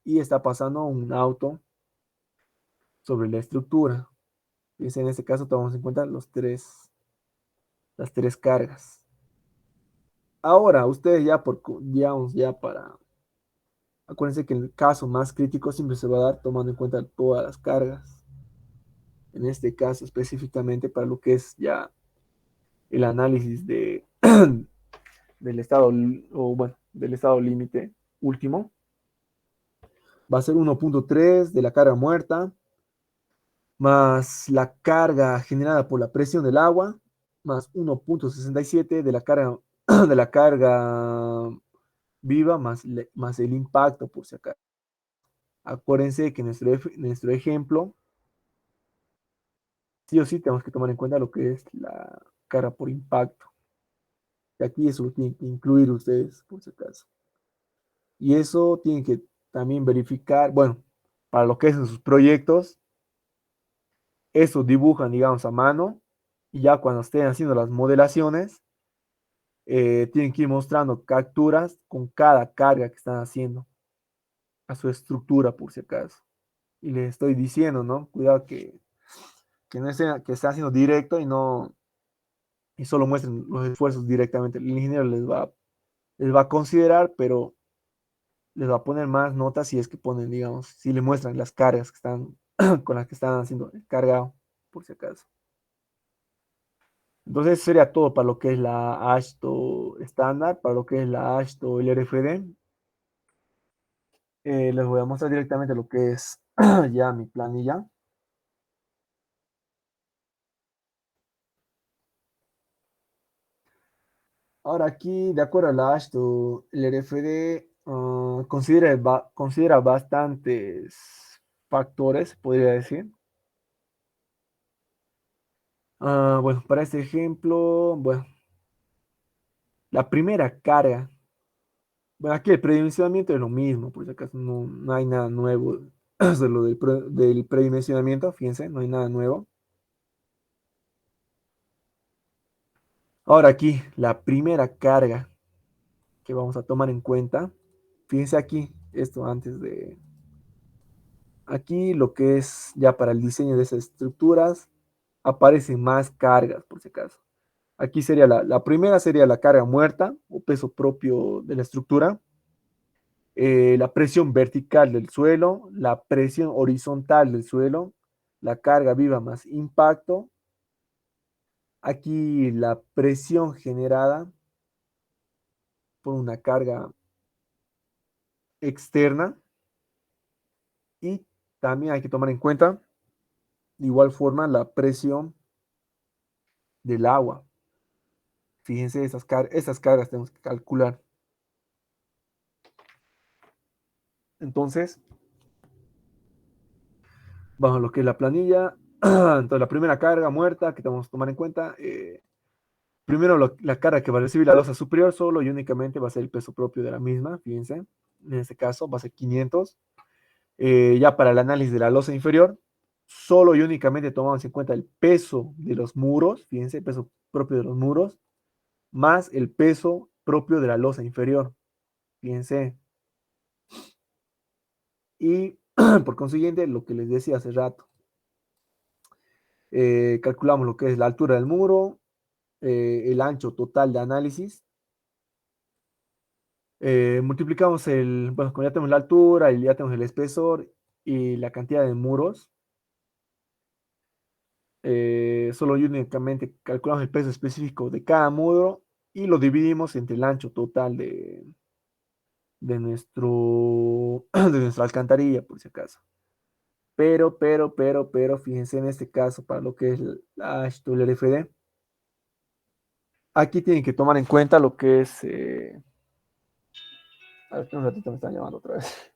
está pasando un auto sobre la estructura. Fíjense, en este caso tomamos en cuenta las tres cargas. Ahora, ustedes digamos, ya para, acuérdense que en el caso más crítico siempre se va a dar tomando en cuenta todas las cargas. En este caso específicamente para lo que es ya el análisis del estado, o bueno, del estado límite último, va a ser 1.3 de la carga muerta, más la carga generada por la presión del agua, más 1.67 de la carga, de la carga viva, más el impacto, por si acaso. Acuérdense que en nuestro ejemplo, sí o sí tenemos que tomar en cuenta lo que es la carga por impacto. Y aquí eso lo tienen que incluir ustedes, por si acaso. Y eso tienen que también verificar, bueno, para lo que es en sus proyectos, eso dibujan, digamos, a mano, y ya cuando estén haciendo las modelaciones, tienen que ir mostrando capturas con cada carga que están haciendo a su estructura, por si acaso. Y les estoy diciendo, ¿no? Cuidado que no esté, que esté haciendo directo y solo muestren los esfuerzos directamente. El ingeniero les va a considerar, pero les va a poner más notas si es que ponen, digamos, si le muestran las cargas que están con las que están haciendo el cargado, por si acaso. Entonces sería todo para lo que es la ASHTO estándar, para lo que es la ASHTO LRFD. Les voy a mostrar directamente lo que es ya mi planilla. Ahora aquí, de acuerdo a la AASHTO, el RFD considera bastantes factores, podría decir. Bueno, para este ejemplo, bueno, la primera carga. Bueno, aquí el predimensionamiento es lo mismo, por si acaso no hay nada nuevo de lo del predimensionamiento, fíjense, no hay nada nuevo. Ahora aquí, la primera carga que vamos a tomar en cuenta, fíjense aquí, esto antes de, aquí lo que es ya para el diseño de esas estructuras, aparecen más cargas, por si acaso. Aquí sería la primera sería la carga muerta o peso propio de la estructura, la presión vertical del suelo, la presión horizontal del suelo, la carga viva más impacto, aquí la presión generada por una carga externa y también hay que tomar en cuenta de igual forma la presión del agua. Fíjense, esas cargas tenemos que calcular. Entonces, bajo lo que es la planilla, entonces la primera carga muerta que tenemos que tomar en cuenta, primero la carga que va a recibir la losa superior solo y únicamente va a ser el peso propio de la misma, fíjense, en este caso va a ser 500. Ya para el análisis de la losa inferior, solo y únicamente tomamos en cuenta el peso de los muros, fíjense, el peso propio de los muros, más el peso propio de la losa inferior, fíjense. Y por consiguiente, lo que les decía hace rato, calculamos lo que es la altura del muro, el ancho total de análisis, multiplicamos bueno, como ya tenemos la altura y ya tenemos el espesor y la cantidad de muros, solo y únicamente calculamos el peso específico de cada muro y lo dividimos entre el ancho total de de nuestra alcantarilla, por si acaso. Pero, fíjense en este caso, para lo que es la HTLFD, aquí tienen que tomar en cuenta lo que es. A ver, un ratito me están llamando otra vez.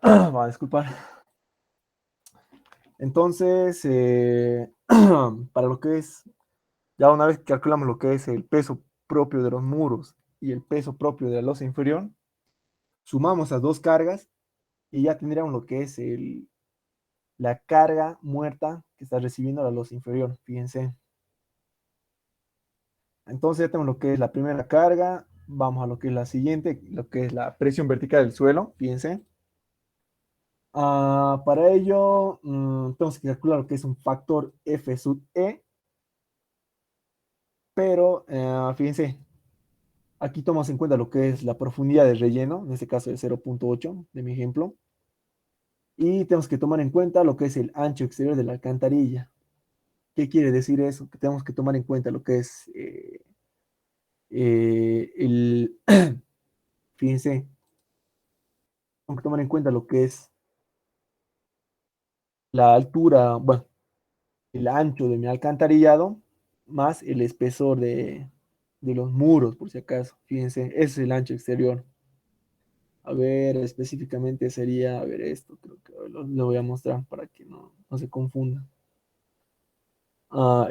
Va a disculpar. Entonces, para lo que es, ya una vez que calculamos lo que es el peso propio de los muros y el peso propio de la losa inferior, sumamos las dos cargas y ya tendríamos lo que es la carga muerta que está recibiendo la losa inferior. Fíjense. Entonces ya tenemos lo que es la primera carga. Vamos a lo que es la siguiente, lo que es la presión vertical del suelo. Fíjense. Para ello, tenemos que calcular lo que es un factor F sub E, pero fíjense, aquí tomamos en cuenta lo que es la profundidad del relleno, en este caso de 0,8 de mi ejemplo, y tenemos que tomar en cuenta lo que es el ancho exterior de la alcantarilla. ¿Qué quiere decir eso? Que tenemos que tomar en cuenta lo que es fíjense, tenemos que tomar en cuenta lo que es la altura, bueno, el ancho de mi alcantarillado más el espesor de los muros, por si acaso. Fíjense, ese es el ancho exterior. A ver, específicamente sería, a ver, esto creo que lo voy a mostrar para que no se confunda.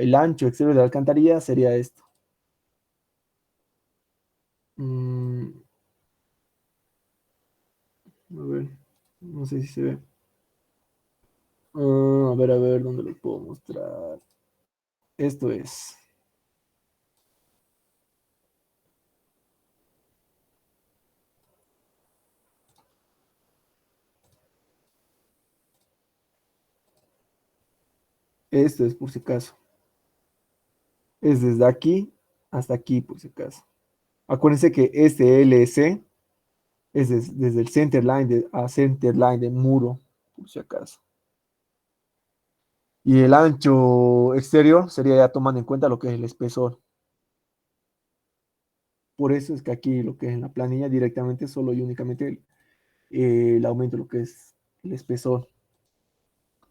El ancho exterior de la alcantarilla sería esto. Mm, a ver, no sé si se ve. A ver, ¿dónde lo puedo mostrar? Esto es. Esto es por si acaso. Es desde aquí hasta aquí, por si acaso. Acuérdense que este LC es desde el center line a center line de muro, por si acaso. Y el ancho exterior sería ya tomando en cuenta lo que es el espesor. Por eso es que aquí lo que es en la planilla directamente solo y únicamente el aumento de lo que es el espesor.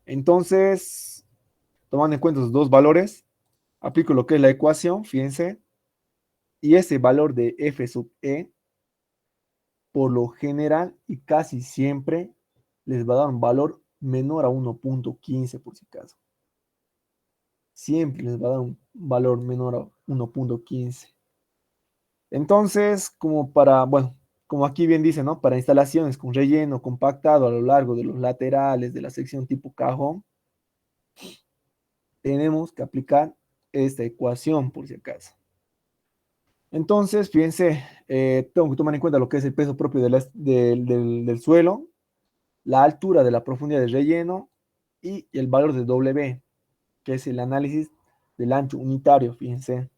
Entonces, tomando en cuenta esos dos valores, aplico lo que es la ecuación, fíjense, y ese valor de F sub E, por lo general y casi siempre, les va a dar un valor menor a 1,15 por si acaso. Siempre les va a dar un valor menor a 1,15. Entonces, bueno, como aquí bien dice, ¿no? Para instalaciones con relleno compactado a lo largo de los laterales de la sección tipo cajón, tenemos que aplicar esta ecuación por si acaso. Entonces, fíjense, tengo que tomar en cuenta lo que es el peso propio del suelo, la altura de la profundidad del relleno y el valor de W, que es el análisis del ancho unitario, fíjense.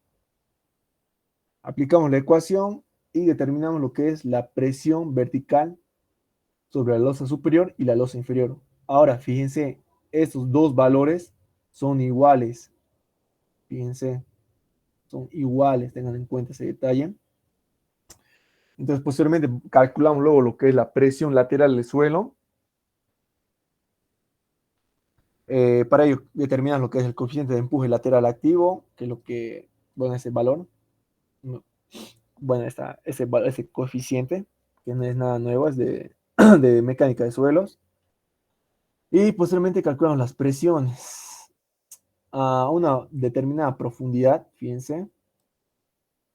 Aplicamos la ecuación y determinamos lo que es la presión vertical sobre la losa superior y la losa inferior. Ahora, fíjense, estos dos valores son iguales. Fíjense, son iguales, tengan en cuenta ese detalle. Entonces, posteriormente calculamos luego lo que es la presión lateral del suelo. Para ello, determinas lo que es el coeficiente de empuje lateral activo, que es lo que, bueno, ese valor, bueno, ese coeficiente, que no es nada nuevo, es de mecánica de suelos. Y posteriormente calculamos las presiones a una determinada profundidad, fíjense.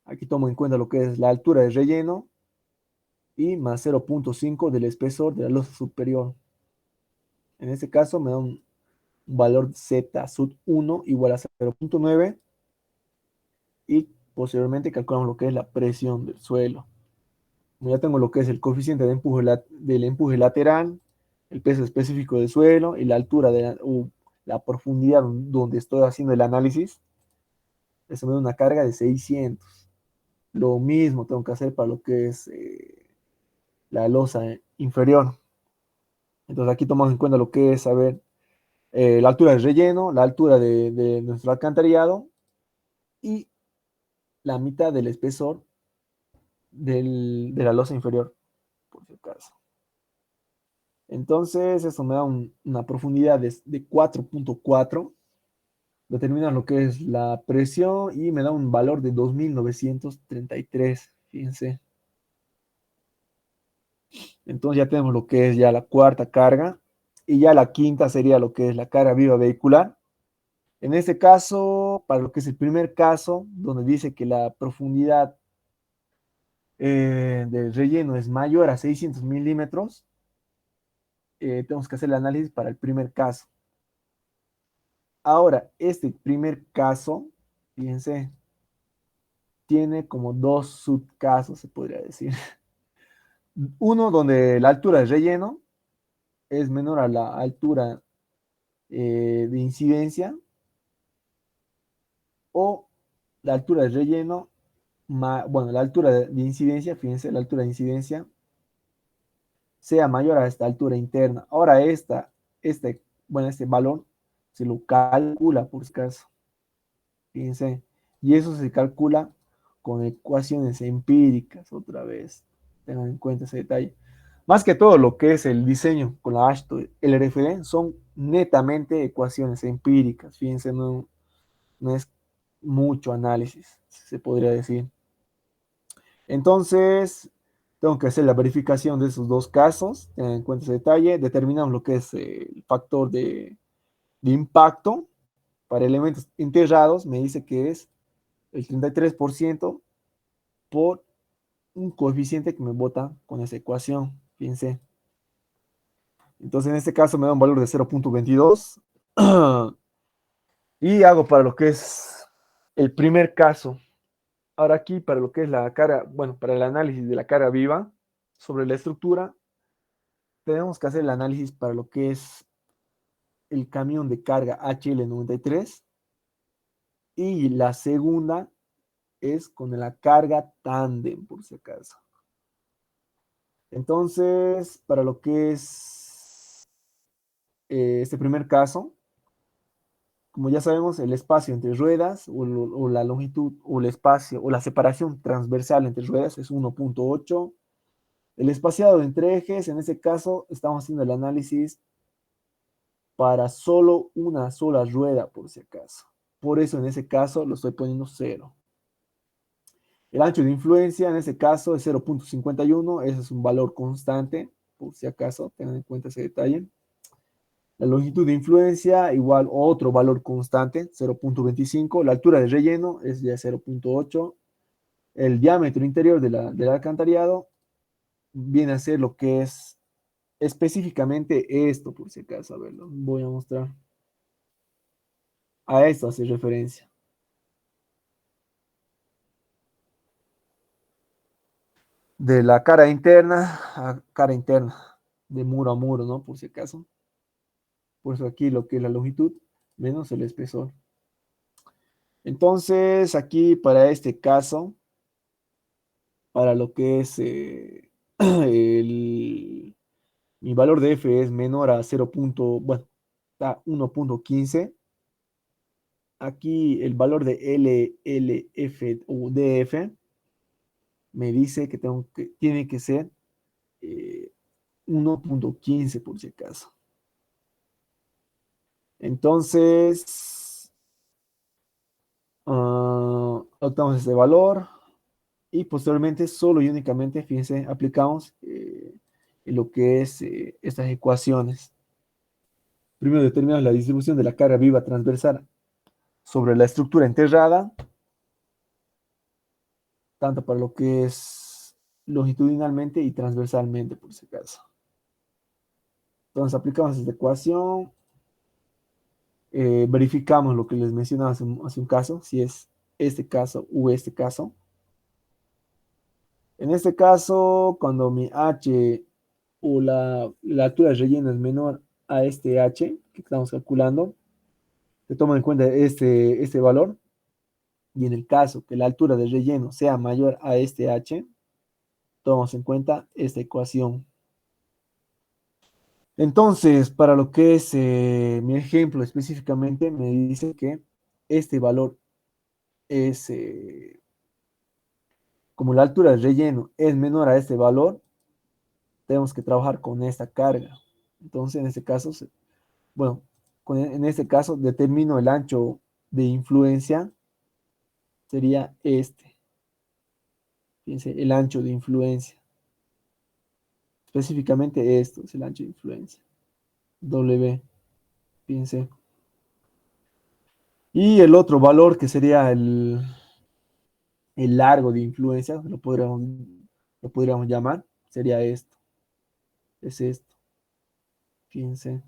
Aquí tomo en cuenta lo que es la altura del relleno y más 0,5 del espesor de la losa superior. En este caso me da un valor Z sub 1 igual a 0,9 y posteriormente calculamos lo que es la presión del suelo. Ya tengo lo que es el coeficiente de empuje del empuje lateral, el peso específico del suelo y la altura la profundidad donde estoy haciendo el análisis. Eso me da una carga de 600. Lo mismo tengo que hacer para lo que es la losa inferior. Entonces aquí tomamos en cuenta lo que es, a ver, la altura del relleno, la altura de nuestro alcantarillado y la mitad del espesor de la losa inferior, por si acaso. Entonces, eso me da una profundidad de 4,4. Determina lo que es la presión y me da un valor de 2.933. Fíjense. Entonces ya tenemos lo que es ya la cuarta carga y ya la quinta sería lo que es la carga viva vehicular. En este caso, para lo que es el primer caso, donde dice que la profundidad del relleno es mayor a 600 milímetros, tenemos que hacer el análisis para el primer caso. Ahora, este primer caso, fíjense, tiene como dos subcasos, se podría decir. Uno donde la altura del relleno es menor a la altura de incidencia, o la altura del relleno, bueno, la altura de incidencia, fíjense, la altura de incidencia sea mayor a esta altura interna. Ahora bueno, este valor se lo calcula por si acaso, fíjense, y eso se calcula con ecuaciones empíricas otra vez. Tengan en cuenta ese detalle. Más que todo lo que es el diseño con la AASHTO, el RFD, son netamente ecuaciones empíricas. Fíjense, no es mucho análisis, se podría decir. Entonces, tengo que hacer la verificación de esos dos casos, tengan en cuenta ese detalle, determinamos lo que es el factor de impacto para elementos enterrados, me dice que es el 33% por un coeficiente que me bota con esa ecuación, fíjense. Entonces, en este caso me da un valor de 0.22 y hago para lo que es el primer caso. Ahora aquí para lo que es la cara, bueno, para el análisis de la cara viva sobre la estructura, tenemos que hacer el análisis para lo que es el camión de carga HL93 y la segunda es con la carga tándem, por si acaso. Entonces, para lo que es este primer caso, como ya sabemos, el espacio entre ruedas o la longitud o el espacio o la separación transversal entre ruedas es 1.8. El espaciado entre ejes, en este caso, estamos haciendo el análisis para solo una sola rueda, por si acaso. Por eso, en ese caso, lo estoy poniendo 0. El ancho de influencia, en ese caso, es 0.51. Ese es un valor constante, por si acaso, tengan en cuenta ese detalle. La longitud de influencia, igual otro valor constante, 0.25. La altura de relleno es ya 0.8. El diámetro interior del alcantarillado viene a ser lo que es específicamente esto, por si acaso, a ver, lo voy a mostrar. A esto hace referencia. De la cara interna a cara interna, de muro a muro, ¿no? Por si acaso. Por eso aquí lo que es la longitud menos el espesor. Entonces, aquí para este caso, para lo que es mi valor de F es menor a 0. Bueno, está 1.15. Aquí el valor de LLF o DF me dice que, tiene que ser 1.15 por si acaso. Entonces, optamos este valor y posteriormente solo y únicamente, fíjense, aplicamos lo que es estas ecuaciones. Primero determinamos la distribución de la carga viva transversal sobre la estructura enterrada, tanto para lo que es longitudinalmente y transversalmente, por si acaso. Entonces aplicamos esta ecuación, verificamos lo que les mencionaba hace un caso, si es este caso u este caso. En este caso, cuando mi H o la altura de relleno es menor a este H que estamos calculando, se toma en cuenta este valor. Y en el caso que la altura de relleno sea mayor a este H, tomamos en cuenta esta ecuación. Entonces, para lo que es mi ejemplo específicamente, me dice que este valor es, como la altura del relleno es menor a este valor, tenemos que trabajar con esta carga. Entonces, en este caso, bueno, en este caso determino el ancho de influencia, sería este. Fíjense, el ancho de influencia. Específicamente esto es el ancho de influencia. W, fíjense. Y el otro valor que sería el largo de influencia, lo podríamos llamar, sería esto. Es esto, fíjense.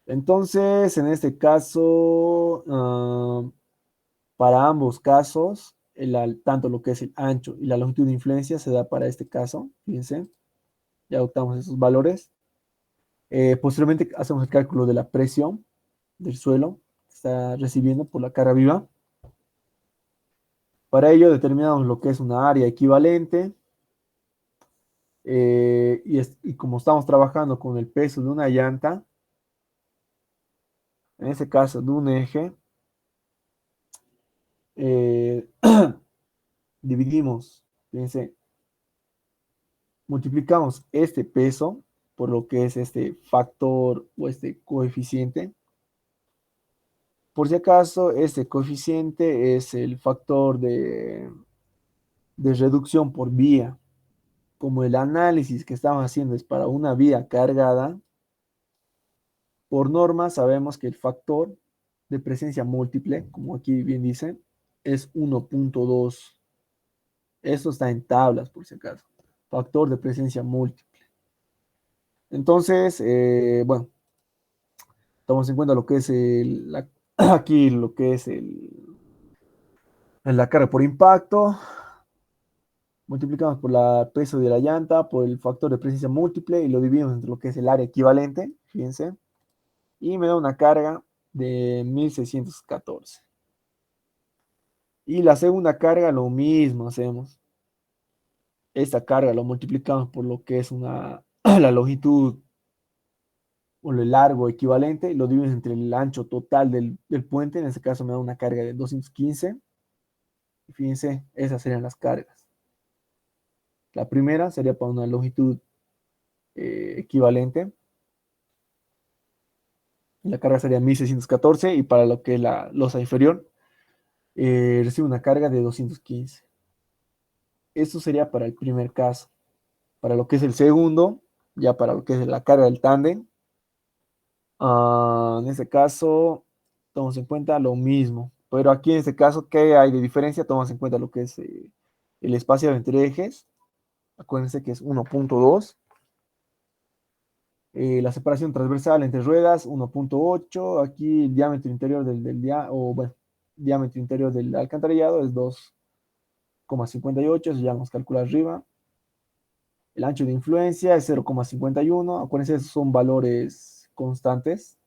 Entonces, en este caso, para ambos casos, tanto lo que es el ancho y la longitud de influencia se da para este caso, fíjense. Ya adoptamos esos valores. Posteriormente hacemos el cálculo de la presión del suelo que está recibiendo por la carga viva. Para ello determinamos lo que es una área equivalente y como estamos trabajando con el peso de una llanta, en este caso de un eje, eh, dividimos, fíjense, multiplicamos este peso por lo que es este factor o este coeficiente. Por si acaso, este coeficiente es el factor de reducción por vía. Como el análisis que estamos haciendo es para una vía cargada, por norma sabemos que el factor de presencia múltiple, como aquí bien dice, es 1.2. Esto está en tablas, por si acaso. Factor de presencia múltiple. Entonces, bueno, tomamos en cuenta lo que es aquí lo que es la carga por impacto. Multiplicamos por el peso de la llanta, por el factor de presencia múltiple y lo dividimos entre lo que es el área equivalente, fíjense, y me da una carga de 1614. Y la segunda carga, lo mismo hacemos. Esta carga lo multiplicamos por lo que es la longitud o el largo equivalente y lo dividimos entre el ancho total del puente. En este caso me da una carga de 215. Y fíjense, esas serían las cargas. La primera sería para una longitud equivalente. La carga sería 1614 y para lo que es la losa inferior recibe una carga de 215. Esto sería para el primer caso. Para lo que es el segundo, ya para lo que es la carga del tándem, en este caso tomamos en cuenta lo mismo. Pero aquí en este caso, ¿qué hay de diferencia? Tomamos en cuenta lo que es el espacio entre ejes. Acuérdense que es 1.2. La separación transversal entre ruedas, 1.8. Aquí el diámetro interior bueno, diámetro interior del alcantarillado es 2,58. Eso ya vamos a calcular arriba. El ancho de influencia es 0,51. Acuérdense, esos son valores constantes.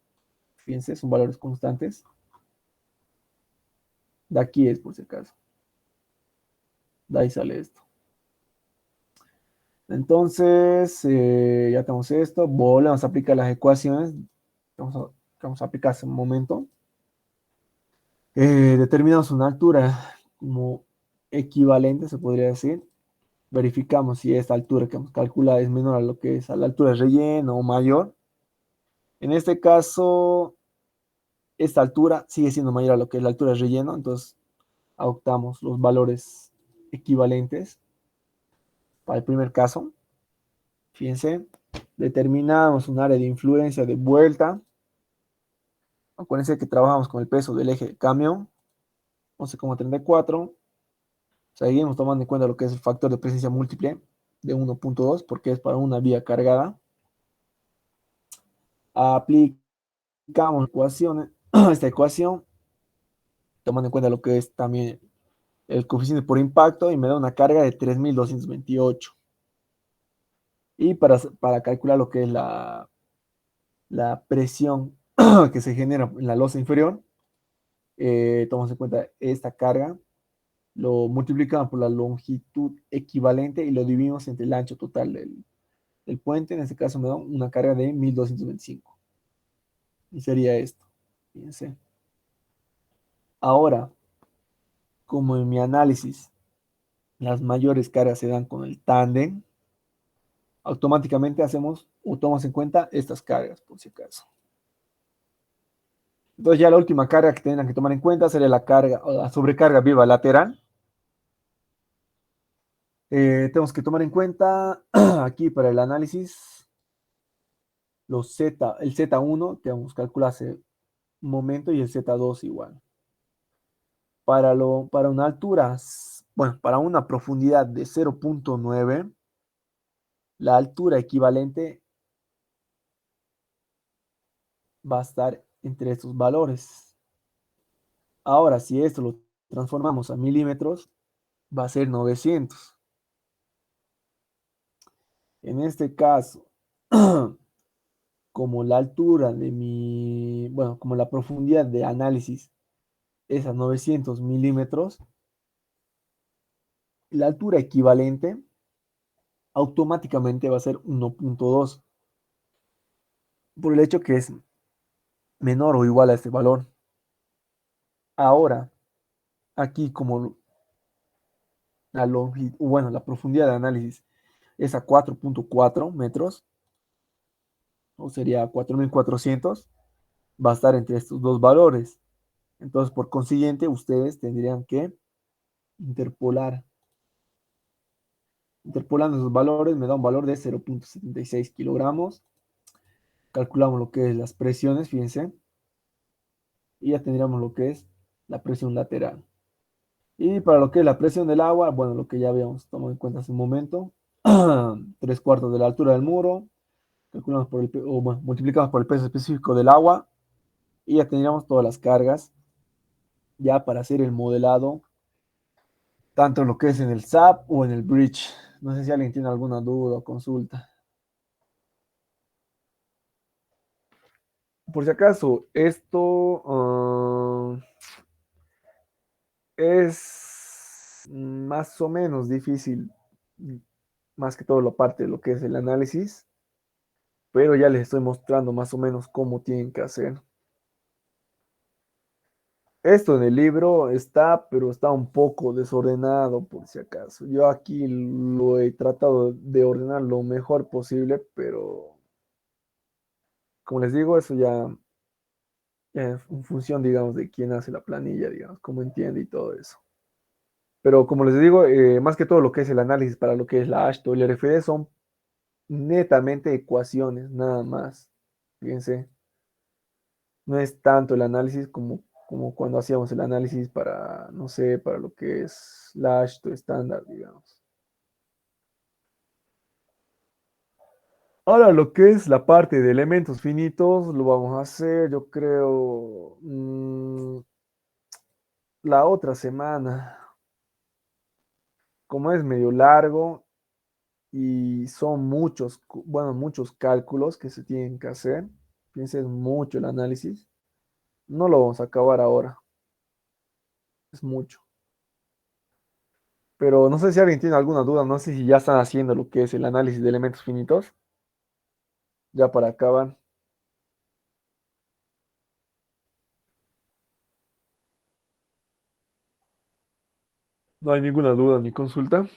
Fíjense, son valores constantes. De aquí es por si acaso. De ahí sale esto. Entonces, ya tenemos esto. Volvemos a aplicar las ecuaciones vamos a aplicar hace un momento. Determinamos una altura como equivalente, se podría decir. Verificamos si esta altura que hemos calculado es menor a lo que es a la altura de relleno o mayor. En este caso, esta altura sigue siendo mayor a lo que es la altura de relleno, entonces adoptamos los valores equivalentes para el primer caso. Fíjense, determinamos un área de influencia de vuelta. Acuérdense que trabajamos con el peso del eje de camión, 11,34. Seguimos tomando en cuenta lo que es el factor de presencia múltiple de 1.2 porque es para una vía cargada. Aplicamos esta ecuación, tomando en cuenta lo que es también el coeficiente por impacto y me da una carga de 3228. Y para calcular lo que es la presión que se genera en la losa inferior, tomamos en cuenta esta carga, lo multiplicamos por la longitud equivalente y lo dividimos entre el ancho total del puente. En este caso me da una carga de 1225. Y sería esto. Fíjense. Ahora, como en mi análisis las mayores cargas se dan con el tándem, automáticamente hacemos o tomamos en cuenta estas cargas, por si acaso. Entonces ya la última carga que tendrán que tomar en cuenta sería la carga o la sobrecarga viva lateral. Tenemos que tomar en cuenta aquí para el análisis los Z, el Z1 que vamos a calcular hace un momento y el Z2 igual. Para una altura, bueno, para una profundidad de 0.9, la altura equivalente va a estar entre estos valores. Ahora, si esto lo transformamos a milímetros, va a ser 900. En este caso, como la altura de bueno, como la profundidad de análisis es a 900 milímetros, la altura equivalente automáticamente va a ser 1.2 por el hecho que es menor o igual a este valor. Ahora, aquí como bueno, la profundidad de análisis es a 4.4 metros, o sería 4.400, va a estar entre estos dos valores. Entonces, por consiguiente, ustedes tendrían que interpolar. Interpolando esos valores me da un valor de 0.76 kilogramos. Calculamos lo que es las presiones, fíjense, y ya tendríamos lo que es la presión lateral. Y para lo que es la presión del agua, bueno, lo que ya habíamos tomado en cuenta hace un momento, 3/4 de la altura del muro, calculamos o, bueno, multiplicamos por el peso específico del agua y ya tendríamos todas las cargas ya para hacer el modelado, tanto en lo que es en el SAP o en el Bridge. No sé si alguien tiene alguna duda o consulta. Por si acaso, esto es más o menos difícil, más que todo la parte de lo que es el análisis, pero ya les estoy mostrando más o menos cómo tienen que hacer. Esto en el libro está, pero está un poco desordenado por si acaso. Yo aquí lo he tratado de ordenar lo mejor posible, pero como les digo, eso ya es en función, digamos, de quién hace la planilla, digamos, cómo entiende y todo eso. Pero como les digo, más que todo lo que es el análisis para lo que es la ASHTO y el RFD son netamente ecuaciones, nada más. Fíjense, no es tanto el análisis como cuando hacíamos el análisis para, no sé, para lo que es la ASHTO estándar, digamos. Ahora, lo que es la parte de elementos finitos, lo vamos a hacer, yo creo, la otra semana. Como es medio largo y son muchos, bueno, muchos cálculos que se tienen que hacer, piensen mucho el análisis, no lo vamos a acabar ahora, es mucho. Pero no sé si alguien tiene alguna duda, no sé si ya están haciendo lo que es el análisis de elementos finitos, ya para acabar. No hay ninguna duda ni consulta,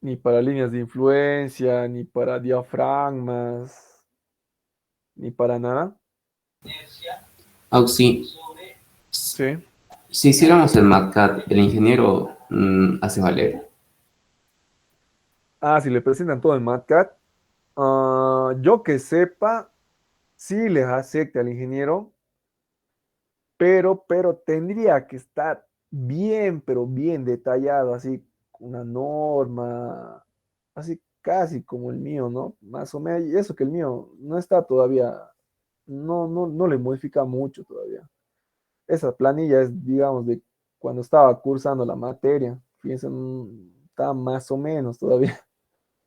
ni para líneas de influencia, ni para diafragmas, ni para nada. Auxi, Sí. si hiciéramos el MATCAD, el ingeniero hace valer. Ah, si le presentan todo en MATCAD, yo que sepa, sí les acepta al ingeniero, pero tendría que estar bien, pero bien detallado, así, una norma, así casi como el mío, ¿no? Más o menos, y eso que el mío no está todavía, no le modifica mucho todavía. Esa planilla es, digamos, de cuando estaba cursando la materia, fíjense, está más o menos todavía.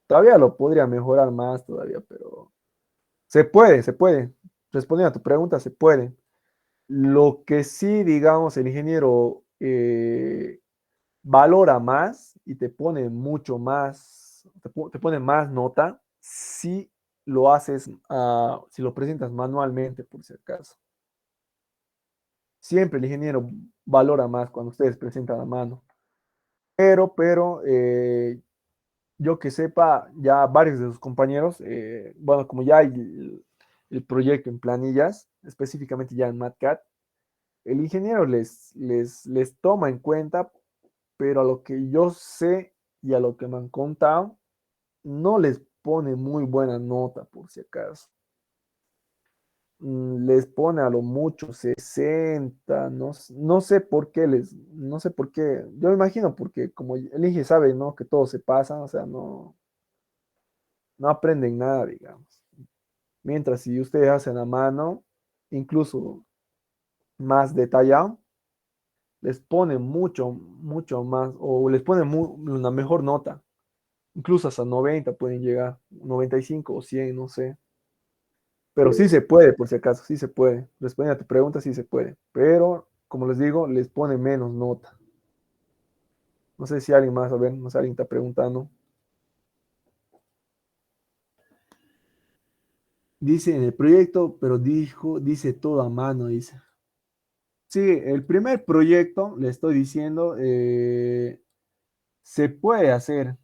Todavía lo podría mejorar más todavía, pero se puede, se puede. Respondiendo a tu pregunta, se puede. Lo que sí, digamos, el ingeniero valora más y te pone mucho más, te pone más nota si lo haces, si lo presentas manualmente, por si acaso. Siempre el ingeniero valora más cuando ustedes presentan a mano. Pero, yo que sepa, ya varios de sus compañeros, bueno, como ya hay el proyecto en planillas, específicamente ya en MATCAD, el ingeniero les toma en cuenta, pero a lo que yo sé, y a lo que me han contado, no les pone muy buena nota, por si acaso. Les pone a lo mucho 60, no, no sé por qué no sé por qué, yo me imagino porque como el Inge sabe, ¿no? Que todo se pasa, o sea, no aprenden nada, digamos. Mientras si ustedes hacen a mano, incluso más detallado, les pone mucho más, o les pone una mejor nota. Incluso hasta 90 pueden llegar, 95 o 100, no sé. Pero sí se puede, por si acaso, sí se puede. Respondiendo a tu pregunta, sí se puede. Pero, como les digo, les pone menos nota. No sé si alguien más, a ver, no sé, alguien está preguntando. Dice en el proyecto, pero dice todo a mano, dice. Sí, el primer proyecto, le estoy diciendo, se puede hacer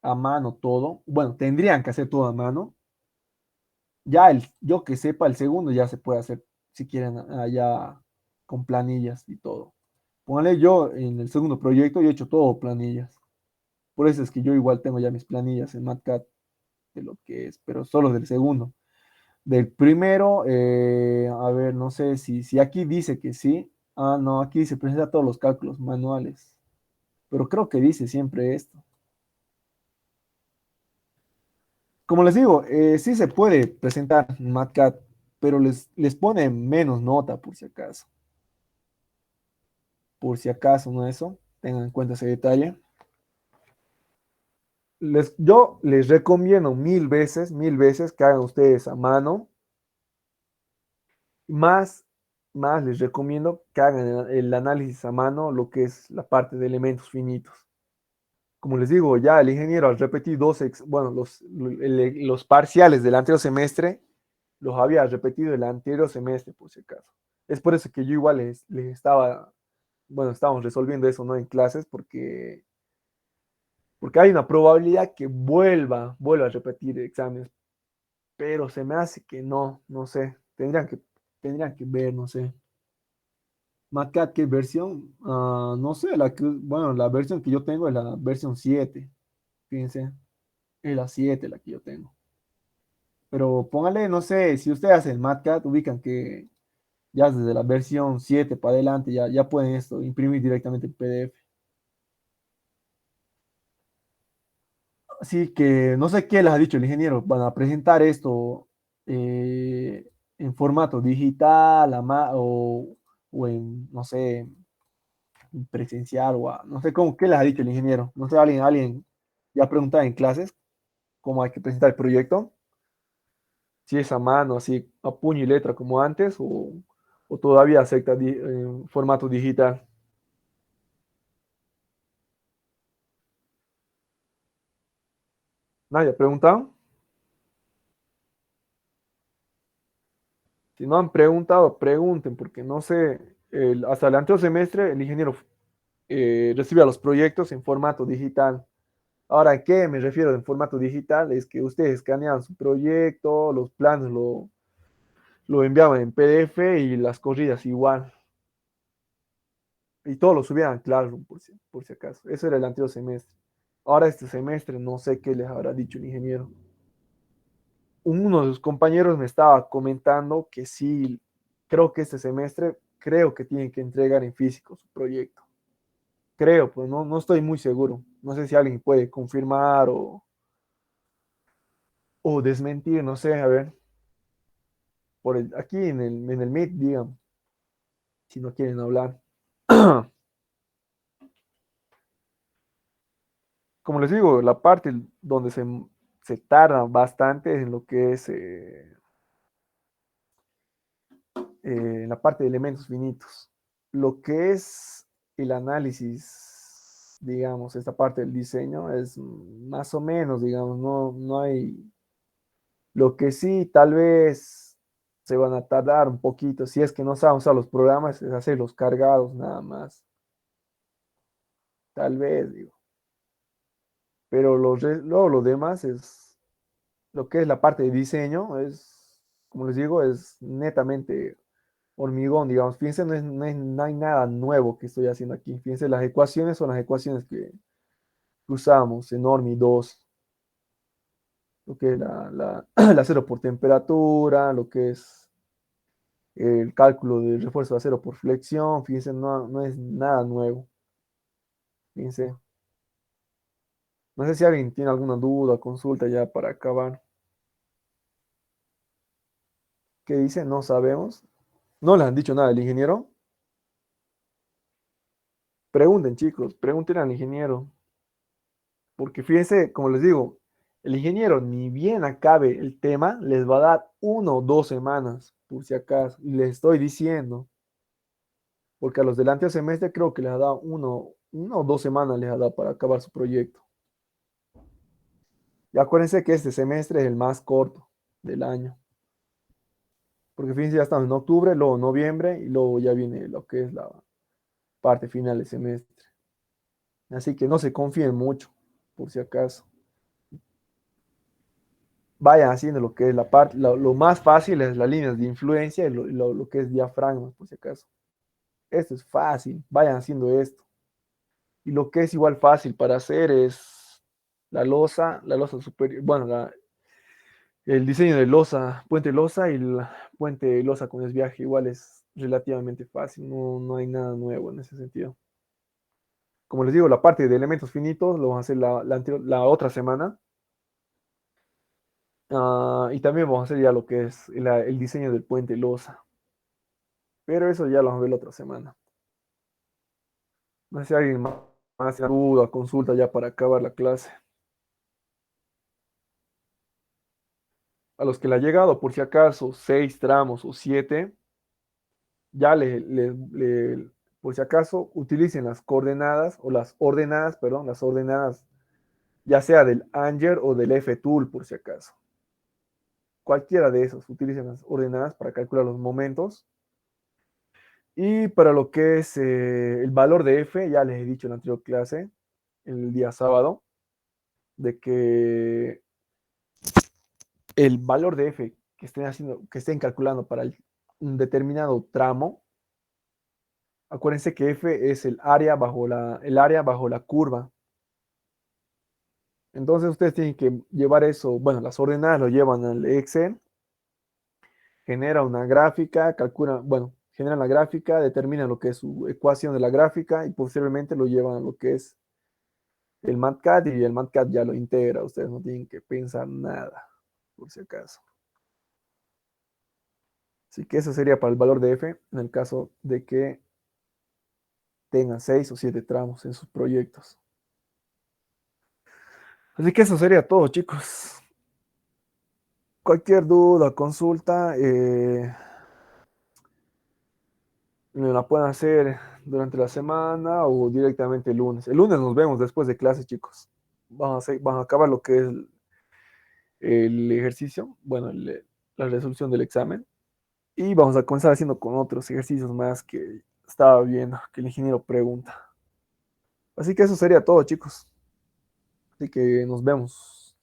a mano todo. Bueno, tendrían que hacer todo a mano. Ya yo que sepa, el segundo ya se puede hacer si quieren allá con planillas y todo. Póngale yo en el segundo proyecto, yo he hecho todo planillas. Por eso es que yo igual tengo ya mis planillas en MatCat de lo que es, pero solo del segundo. Del primero, a ver, no sé si aquí dice que sí. Ah, no, aquí dice presenta todos los cálculos manuales. Pero creo que dice siempre esto. Como les digo, sí se puede presentar en MatCat, pero les pone menos nota por si acaso. Por si acaso, ¿no? Eso, tengan en cuenta ese detalle. Yo les recomiendo mil veces que hagan ustedes a mano. Más, más les recomiendo que hagan el análisis a mano, lo que es la parte de elementos finitos. Como les digo, ya el ingeniero al repetir bueno, los parciales del anterior semestre, los había repetido el anterior semestre, por si acaso. Es por eso que yo igual les estaba, bueno, estábamos resolviendo eso, ¿no? En clases, porque hay una probabilidad que vuelva a repetir exámenes, pero se me hace que no sé, tendrían que ver, no sé. MatCat, ¿qué versión? Ah, no sé, bueno, la versión que yo tengo es la versión 7. Fíjense, es la 7 la que yo tengo. Pero póngale, no sé, si ustedes hacen MatCat, ubican que ya desde la versión 7 para adelante ya pueden esto, imprimir directamente el PDF. Así que no sé qué les ha dicho el ingeniero, van a presentar esto en formato digital o en, no sé, presencial no sé cómo, qué les ha dicho el ingeniero. No sé, alguien ya preguntaba en clases cómo hay que presentar el proyecto, Si es a mano, así a puño y letra como antes, o todavía acepta en formato digital. Nadie ha preguntado. Si no han preguntado, pregunten, porque no sé, hasta el anterior semestre el ingeniero recibía los proyectos en formato digital. Ahora, ¿a qué me refiero en formato digital? Es que ustedes escaneaban su proyecto, los planos lo enviaban en PDF y las corridas igual. Y todo lo subían a Classroom, por si acaso. Eso era el anterior semestre. Ahora este semestre no sé qué les habrá dicho el ingeniero. Uno de sus compañeros me estaba comentando que sí, creo que este semestre, creo que tienen que entregar en físico su proyecto. Creo, pues no estoy muy seguro. No sé si alguien puede confirmar o desmentir, no sé, a ver, aquí en el Meet, digan, si no quieren hablar. Como les digo, la parte donde se tarda bastante es en lo que es en la parte de elementos finitos. Lo que es el análisis, digamos, esta parte del diseño es más o menos, digamos, no hay. Lo que sí, tal vez se van a tardar un poquito, si es que no saben usar los programas, es hacer los cargados nada más. Tal vez, digo. Pero luego lo demás es, lo que es la parte de diseño, es, como les digo, es netamente hormigón, digamos. Fíjense, no hay nada nuevo que estoy haciendo aquí. Fíjense, las ecuaciones son las ecuaciones que usamos en Ormi 2, lo que es la acero por temperatura, lo que es el cálculo del refuerzo de acero por flexión, fíjense, no es nada nuevo. Fíjense. No sé si alguien tiene alguna duda, consulta ya para acabar. ¿Qué dice? No sabemos. No le han dicho nada al ingeniero. Pregunten, chicos, pregunten al ingeniero. Porque fíjense, como les digo, el ingeniero ni bien acabe el tema, les va a dar 1 o 2 semanas, por si acaso. Y les estoy diciendo, porque a los del anterior semestre creo que les ha dado 1 o 2 semanas les ha dado para acabar su proyecto. Y acuérdense que este semestre es el más corto del año. Porque fíjense, ya estamos en octubre, luego noviembre y luego ya viene lo que es la parte final del semestre. Así que no se confíen mucho, por si acaso. Vayan haciendo lo que es la parte, lo más fácil es las líneas de influencia y lo que es diafragma, por si acaso. Esto es fácil, vayan haciendo esto. Y lo que es igual fácil para hacer es la losa superior, bueno, el diseño de losa, puente losa y el puente losa con desviaje igual es relativamente fácil, no hay nada nuevo en ese sentido. Como les digo, la parte de elementos finitos lo vamos a hacer la otra semana. Y también vamos a hacer ya lo que es el diseño del puente losa. Pero eso ya lo vamos a ver la otra semana. No sé si alguien más tiene duda, consulta ya para acabar la clase. A los que le ha llegado, por si acaso, 6 tramos o 7, ya por si acaso, utilicen las coordenadas o las ordenadas, perdón, las ordenadas, ya sea del Anger o del F-Tool, por si acaso. Cualquiera de esos, utilicen las ordenadas para calcular los momentos. Y para lo que es el valor de F, ya les he dicho en la anterior clase, el día sábado, de que el valor de F que estén calculando para un determinado tramo, acuérdense que F es el área bajo la curva. Entonces ustedes tienen que llevar eso, bueno, las ordenadas lo llevan al Excel, genera una gráfica, bueno, generan la gráfica, determinan lo que es su ecuación de la gráfica y posteriormente lo llevan a lo que es el MATCAD y el MATCAD ya lo integra. Ustedes no tienen que pensar nada, por si acaso. Así que eso sería para el valor de F en el caso de que tengan 6 o 7 tramos en sus proyectos. Así que eso sería todo, chicos. Cualquier duda, consulta, me la pueden hacer durante la semana o directamente el lunes. El lunes nos vemos después de clases, chicos. Vamos a acabar lo que es el ejercicio, bueno, la resolución del examen. Y vamos a comenzar haciendo con otros ejercicios más que estaba viendo, que el ingeniero pregunta. Así que eso sería todo, chicos. Así que nos vemos.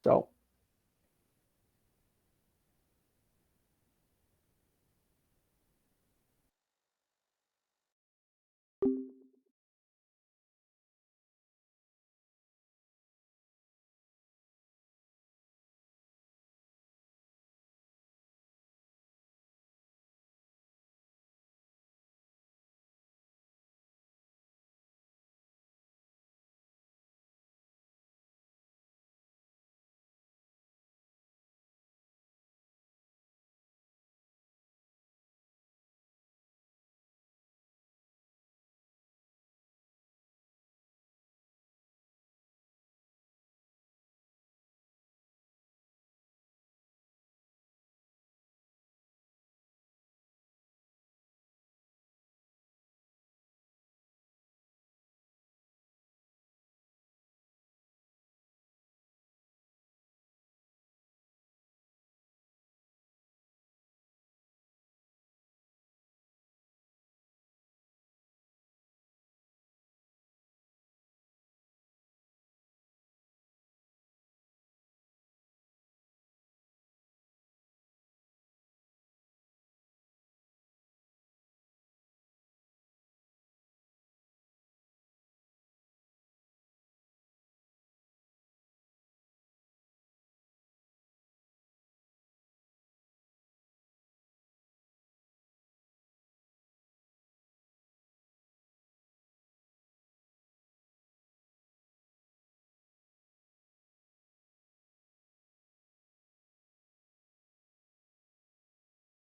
Chao.